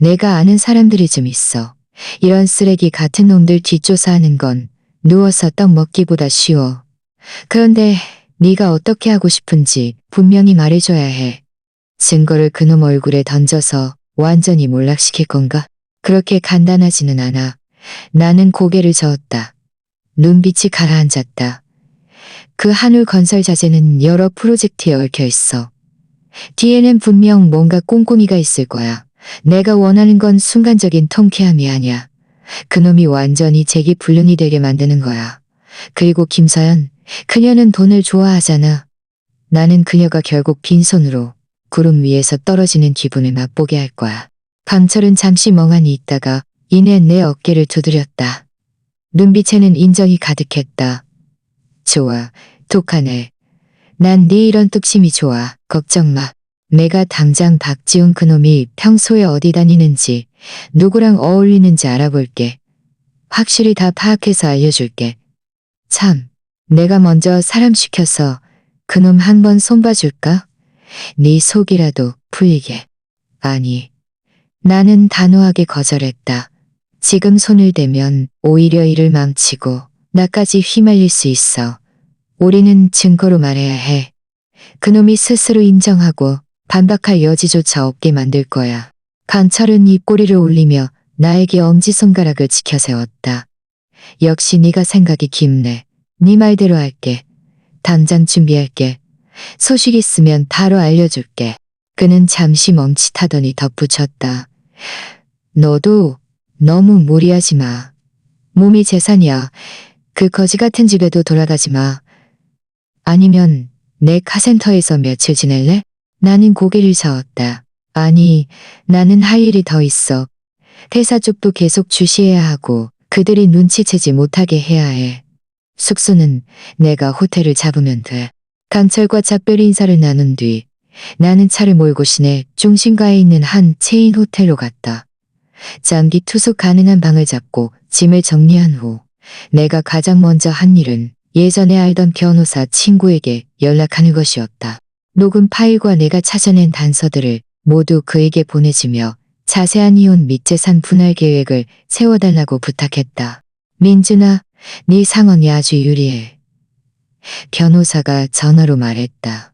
내가 아는 사람들이 좀 있어. 이런 쓰레기 같은 놈들 뒷조사하는 건 누워서 떡 먹기보다 쉬워. 그런데 네가 어떻게 하고 싶은지 분명히 말해줘야 해. 증거를 그놈 얼굴에 던져서 완전히 몰락시킬 건가? 그렇게 간단하지는 않아. 나는 고개를 저었다. 눈빛이 가라앉았다. 그 한울 건설 자재는 여러 프로젝트에 얽혀 있어. 뒤에는 분명 뭔가 꼼꼼이가 있을 거야. 내가 원하는 건 순간적인 통쾌함이 아니야. 그놈이 완전히 재기불능이 되게 만드는 거야. 그리고 김서연, 그녀는 돈을 좋아하잖아. 나는 그녀가 결국 빈손으로 구름 위에서 떨어지는 기분을 맛보게 할 거야. 강철은 잠시 멍하니 있다가 이내 내 어깨를 두드렸다. 눈빛에는 인정이 가득했다. 좋아, 독하네. 난 네 이런 뚝심이 좋아. 걱정 마. 내가 당장 박지훈 그놈이 평소에 어디 다니는지 누구랑 어울리는지 알아볼게. 확실히 다 파악해서 알려줄게. 참, 내가 먼저 사람 시켜서 그놈 한번 손봐줄까? 네 속이라도 풀리게. 아니, 나는 단호하게 거절했다. 지금 손을 대면 오히려 일을 망치고 나까지 휘말릴 수 있어. 우리는 증거로 말해야 해. 그놈이 스스로 인정하고 반박할 여지조차 없게 만들 거야. 강철은 입꼬리를 올리며 나에게 엄지손가락을 치켜세웠다. 역시 네가 생각이 깊네. 네 말대로 할게. 당장 준비할게. 소식 있으면 바로 알려줄게. 그는 잠시 멈칫하더니 덧붙였다. 너도 너무 무리하지 마. 몸이 재산이야. 그 거지 같은 집에도 돌아가지 마. 아니면 내 카센터에서 며칠 지낼래? 나는 고개를 저었다. 아니, 나는 할 일이 더 있어. 회사 쪽도 계속 주시해야 하고 그들이 눈치채지 못하게 해야 해. 숙소는 내가 호텔을 잡으면 돼. 강철과 작별 인사를 나눈 뒤 나는 차를 몰고 시내 중심가에 있는 한 체인 호텔로 갔다. 장기 투숙 가능한 방을 잡고 짐을 정리한 후 내가 가장 먼저 한 일은 예전에 알던 변호사 친구에게 연락하는 것이었다. 녹음 파일과 내가 찾아낸 단서들을 모두 그에게 보내주며 자세한 이혼 및 재산 분할 계획을 세워달라고 부탁했다. 민준아, 네 상황이 아주 유리해. 변호사가 전화로 말했다.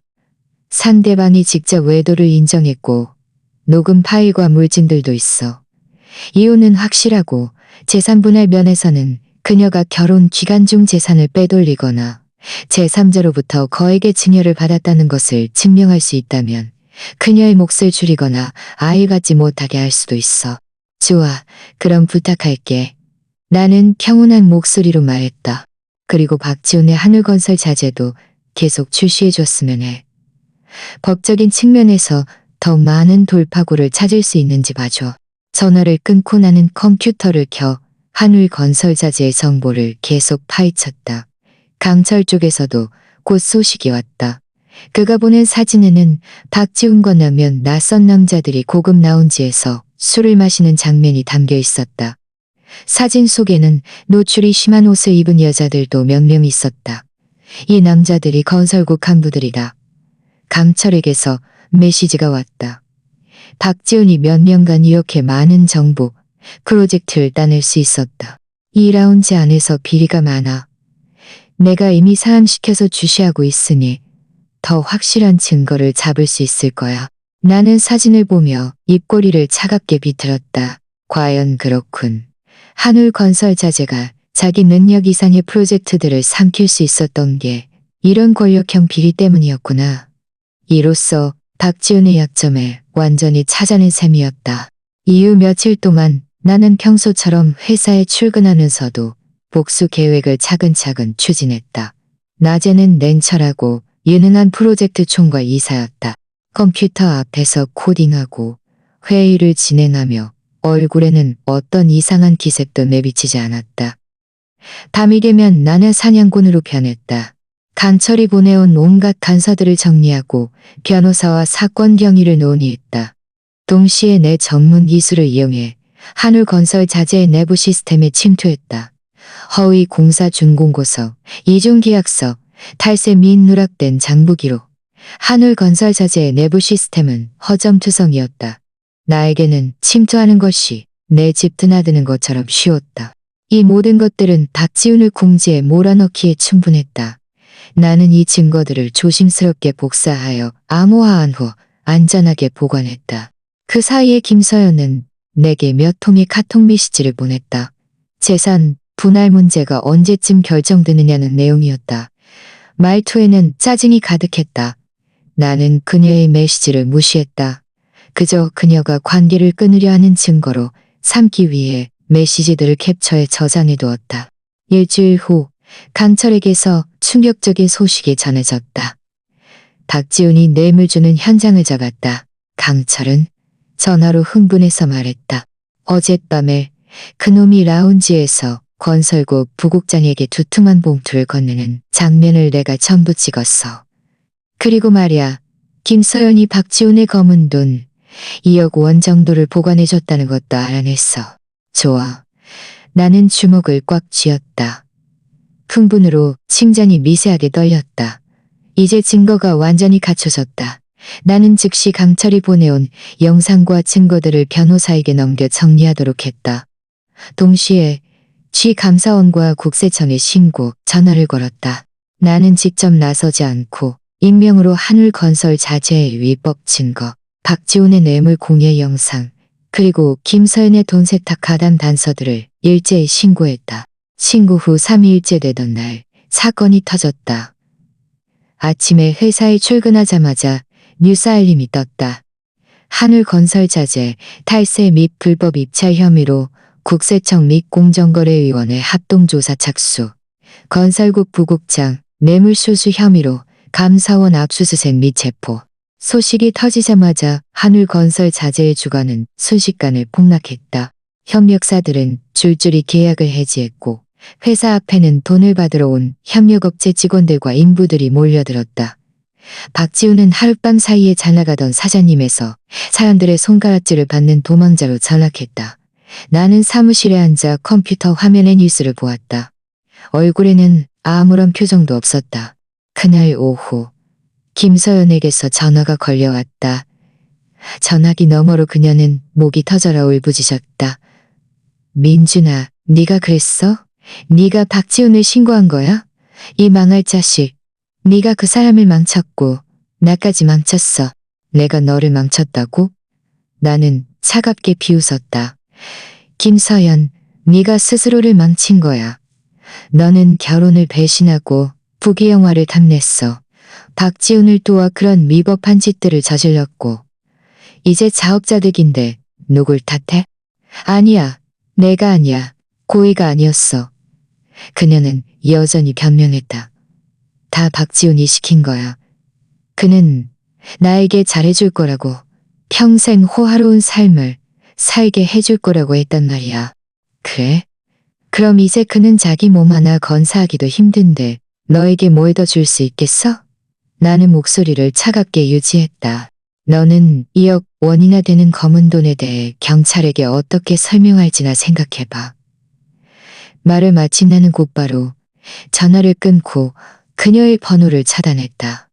상대방이 직접 외도를 인정했고 녹음 파일과 물증들도 있어. 이혼은 확실하고 재산 분할 면에서는 그녀가 결혼 기간 중 재산을 빼돌리거나 제3자로부터 거액의 증여를 받았다는 것을 증명할 수 있다면 그녀의 몫을 줄이거나 아이 갖지 못하게 할 수도 있어. 좋아, 그럼 부탁할게. 나는 평온한 목소리로 말했다. 그리고 박지훈의 하늘건설 자재도 계속 출시해줬으면 해. 법적인 측면에서 더 많은 돌파구를 찾을 수 있는지 봐줘. 전화를 끊고 나는 컴퓨터를 켜 하늘건설 자재의 정보를 계속 파헤쳤다. 강철 쪽에서도 곧 소식이 왔다. 그가 보낸 사진에는 박지훈과 나면 낯선 남자들이 고급 라운지에서 술을 마시는 장면이 담겨 있었다. 사진 속에는 노출이 심한 옷을 입은 여자들도 몇 명 있었다. 이 남자들이 건설국 간부들이다. 강철에게서 메시지가 왔다. 박지훈이 몇 년간 이렇게 많은 정보, 프로젝트를 따낼 수 있었다. 이 라운지 안에서 비리가 많아. 내가 이미 사암시켜서 주시하고 있으니 더 확실한 증거를 잡을 수 있을 거야. 나는 사진을 보며 입꼬리를 차갑게 비틀었다. 과연 그렇군. 하늘건설자재가 자기 능력 이상의 프로젝트들을 삼킬 수 있었던 게 이런 권력형 비리 때문이었구나. 이로써 박지훈의 약점에 완전히 찾아낸 셈이었다. 이후 며칠 동안 나는 평소처럼 회사에 출근하면서도 복수 계획을 차근차근 추진했다. 낮에는 냉철하고 유능한 프로젝트 총괄 이사였다. 컴퓨터 앞에서 코딩하고 회의를 진행하며 얼굴에는 어떤 이상한 기색도 내비치지 않았다. 밤이 되면 나는 사냥꾼으로 변했다. 강철이 보내온 온갖 단서들을 정리하고 변호사와 사건 경위를 논의했다. 동시에 내 전문 기술을 이용해 하늘건설 자재의 내부 시스템에 침투했다. 허위 공사 준공고서, 이중계약서, 탈세 및 누락된 장부 기록. 하늘건설 자재의 내부 시스템은 허점투성이었다. 나에게는 침투하는 것이 내 집 드나드는 것처럼 쉬웠다. 이 모든 것들은 박지훈을 궁지에 몰아넣기에 충분했다. 나는 이 증거들을 조심스럽게 복사하여 암호화한 후 안전하게 보관했다. 그 사이에 김서연은 내게 몇 통의 카톡 메시지를 보냈다. 재산 분할 문제가 언제쯤 결정되느냐는 내용이었다. 말투에는 짜증이 가득했다. 나는 그녀의 메시지를 무시했다. 그저 그녀가 관계를 끊으려 하는 증거로 삼기 위해 메시지들을 캡처해 저장해 두었다. 일주일 후 강철에게서 충격적인 소식이 전해졌다. 박지훈이 뇌물 주는 현장을 잡았다. 강철은 전화로 흥분해서 말했다. 어젯밤에 그놈이 라운지에서 건설국 부국장에게 두툼한 봉투를 건네는 장면을 내가 전부 찍었어. 그리고 말이야, 김서연이 박지훈의 검은 돈 2억 원 정도를 보관해줬다는 것도 알아냈어. 좋아. 나는 주먹을 꽉 쥐었다. 흥분으로 심장이 미세하게 떨렸다. 이제 증거가 완전히 갖춰졌다. 나는 즉시 강철이 보내온 영상과 증거들을 변호사에게 넘겨 정리하도록 했다. 동시에 취 감사원과 국세청에 신고 전화를 걸었다. 나는 직접 나서지 않고 익명으로 하늘건설 자재의 위법 증거, 박지훈의 뇌물 공여 영상, 그리고 김서연의 돈 세탁 가담 단서들을 일제히 신고했다. 신고 후 3일째 되던 날 사건이 터졌다. 아침에 회사에 출근하자마자 뉴스 알림이 떴다. 하늘건설자재 탈세 및 불법 입찰 혐의로 국세청 및 공정거래위원회 합동조사 착수. 건설국 부국장 뇌물수수 혐의로 감사원 압수수색 및 체포. 소식이 터지자마자 하늘건설자재의 주가는 순식간에 폭락했다. 협력사들은 줄줄이 계약을 해지했고 회사 앞에는 돈을 받으러 온 협력업체 직원들과 인부들이 몰려들었다. 박지훈은 하룻밤 사이에 잘 나가던 사장님에서 사람들의 손가락질을 받는 도망자로 전락했다. 나는 사무실에 앉아 컴퓨터 화면의 뉴스를 보았다. 얼굴에는 아무런 표정도 없었다. 그날 오후 김서연에게서 전화가 걸려왔다. 전화기 너머로 그녀는 목이 터져라 울부짖었다. 민준아, 네가 그랬어? 네가 박지훈을 신고한 거야? 이 망할 자식. 네가 그 사람을 망쳤고 나까지 망쳤어. 내가 너를 망쳤다고? 나는 차갑게 비웃었다. 김서연, 네가 스스로를 망친 거야. 너는 결혼을 배신하고 부귀영화를 탐냈어. 박지훈을 도와 그런 위법한 짓들을 저질렀고 이제 자업자득인데 누굴 탓해? 아니야. 내가 아니야. 고의가 아니었어. 그녀는 여전히 변명했다. 다 박지훈이 시킨 거야. 그는 나에게 잘해줄 거라고, 평생 호화로운 삶을 살게 해줄 거라고 했단 말이야. 그래? 그럼 이제 그는 자기 몸 하나 건사하기도 힘든데 너에게 뭘 더 줄 수 있겠어? 나는 목소리를 차갑게 유지했다. 너는 2억 원이나 되는 검은 돈에 대해 경찰에게 어떻게 설명할지나 생각해봐. 말을 마친 나는 곧바로 전화를 끊고 그녀의 번호를 차단했다.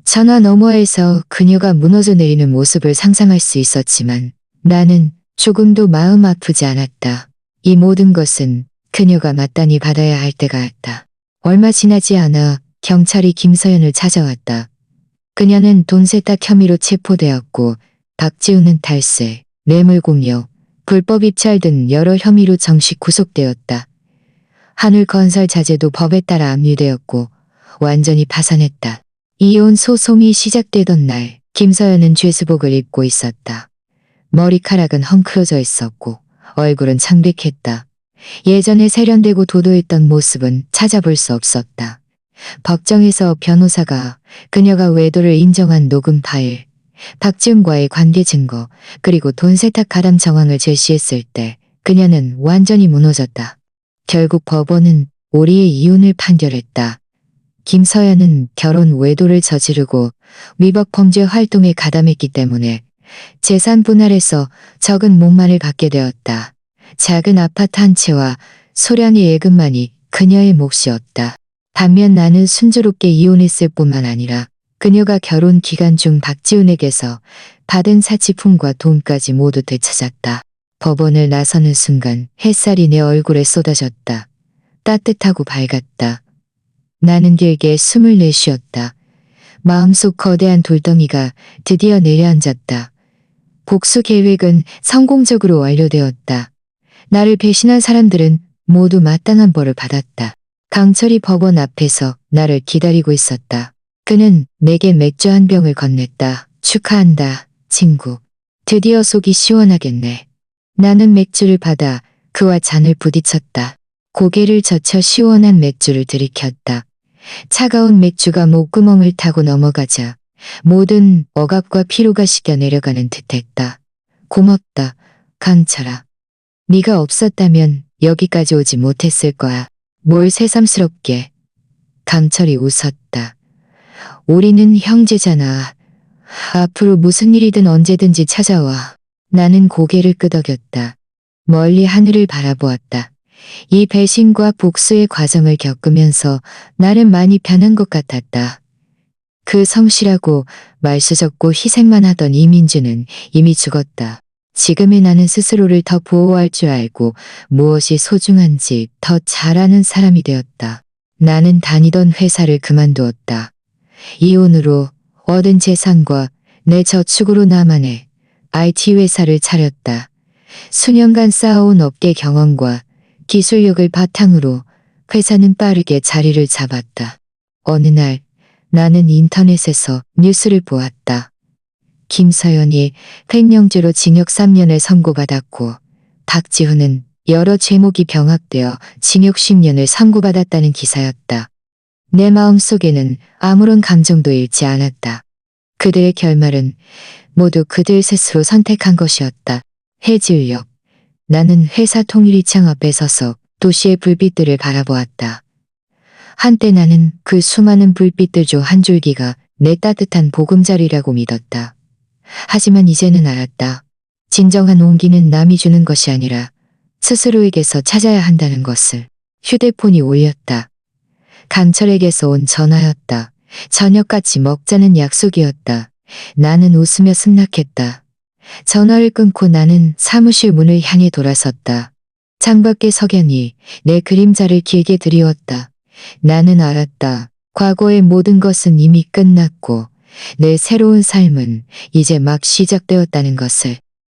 전화 너머에서 그녀가 무너져 내리는 모습을 상상할 수 있었지만 나는 조금도 마음 아프지 않았다. 이 모든 것은 그녀가 마땅히 받아야 할 때가 왔다. 얼마 지나지 않아 경찰이 김서연을 찾아왔다. 그녀는 돈 세탁 혐의로 체포되었고 박지훈은 탈세, 뇌물공여, 불법 입찰 등 여러 혐의로 정식 구속되었다. 한울건설 자재도 법에 따라 압류되었고 완전히 파산했다. 이혼 소송이 시작되던 날 김서연은 죄수복을 입고 있었다. 머리카락은 헝클어져 있었고 얼굴은 창백했다. 예전에 세련되고 도도했던 모습은 찾아볼 수 없었다. 법정에서 변호사가 그녀가 외도를 인정한 녹음 파일, 박지훈과의 관계 증거, 그리고 돈 세탁 가담 정황을 제시했을 때 그녀는 완전히 무너졌다. 결국 법원은 우리의 이혼을 판결했다. 김서연은 결혼 외도를 저지르고 위법 범죄 활동에 가담했기 때문에 재산 분할에서 적은 목만을 받게 되었다. 작은 아파트 한 채와 소량의 예금만이 그녀의 몫이었다. 반면 나는 순조롭게 이혼했을 뿐만 아니라 그녀가 결혼 기간 중 박지훈에게서 받은 사치품과 돈까지 모두 되찾았다. 법원을 나서는 순간 햇살이 내 얼굴에 쏟아졌다. 따뜻하고 밝았다. 나는 길게 숨을 내쉬었다. 마음속 거대한 돌덩이가 드디어 내려앉았다. 복수 계획은 성공적으로 완료되었다. 나를 배신한 사람들은 모두 마땅한 벌을 받았다. 강철이 법원 앞에서 나를 기다리고 있었다. 그는 내게 맥주 한 병을 건넸다. 축하한다, 친구. 드디어 속이 시원하겠네. 나는 맥주를 받아 그와 잔을 부딪혔다. 고개를 젖혀 시원한 맥주를 들이켰다. 차가운 맥주가 목구멍을 타고 넘어가자 모든 억압과 피로가 식겨 내려가는 듯했다. 고맙다, 강철아. 네가 없었다면 여기까지 오지 못했을 거야. 뭘 새삼스럽게. 강철이 웃었다. 우리는 형제잖아. 앞으로 무슨 일이든 언제든지 찾아와. 나는 고개를 끄덕였다. 멀리 하늘을 바라보았다. 이 배신과 복수의 과정을 겪으면서 나는 많이 변한 것 같았다. 그 성실하고 말수적고 희생만 하던 이민주는 이미 죽었다. 지금의 나는 스스로를 더 보호할 줄 알고 무엇이 소중한지 더 잘 아는 사람이 되었다. 나는 다니던 회사를 그만두었다. 이혼으로 얻은 재산과 내 저축으로 나만의 IT 회사를 차렸다. 수년간 쌓아온 업계 경험과 기술력을 바탕으로 회사는 빠르게 자리를 잡았다. 어느 날 나는 인터넷에서 뉴스를 보았다. 김서연이 횡령죄로 징역 3년을 선고받았고 박지훈은 여러 죄목이 병합되어 징역 10년을 선고받았다는 기사였다. 내 마음속에는 아무런 감정도 잃지 않았다. 그들의 결말은 모두 그들 스스로 선택한 것이었다. 해질녘 나는 회사 통유리창 앞에 서서 도시의 불빛들을 바라보았다. 한때 나는 그 수많은 불빛들 중 한 줄기가 내 따뜻한 보금자리라고 믿었다. 하지만 이제는 알았다. 진정한 온기는 남이 주는 것이 아니라 스스로에게서 찾아야 한다는 것을. 휴대폰이 울렸다. 강철에게서 온 전화였다. 저녁같이 먹자는 약속이었다. 나는 웃으며 승낙했다. 전화를 끊고 나는 사무실 문을 향해 돌아섰다. 창밖에 석연이 내 그림자를 길게 드리웠다. 나는 알았다. 과거의 모든 것은 이미 끝났고 내 새로운 삶은 이제 막 시작되었다는 것을.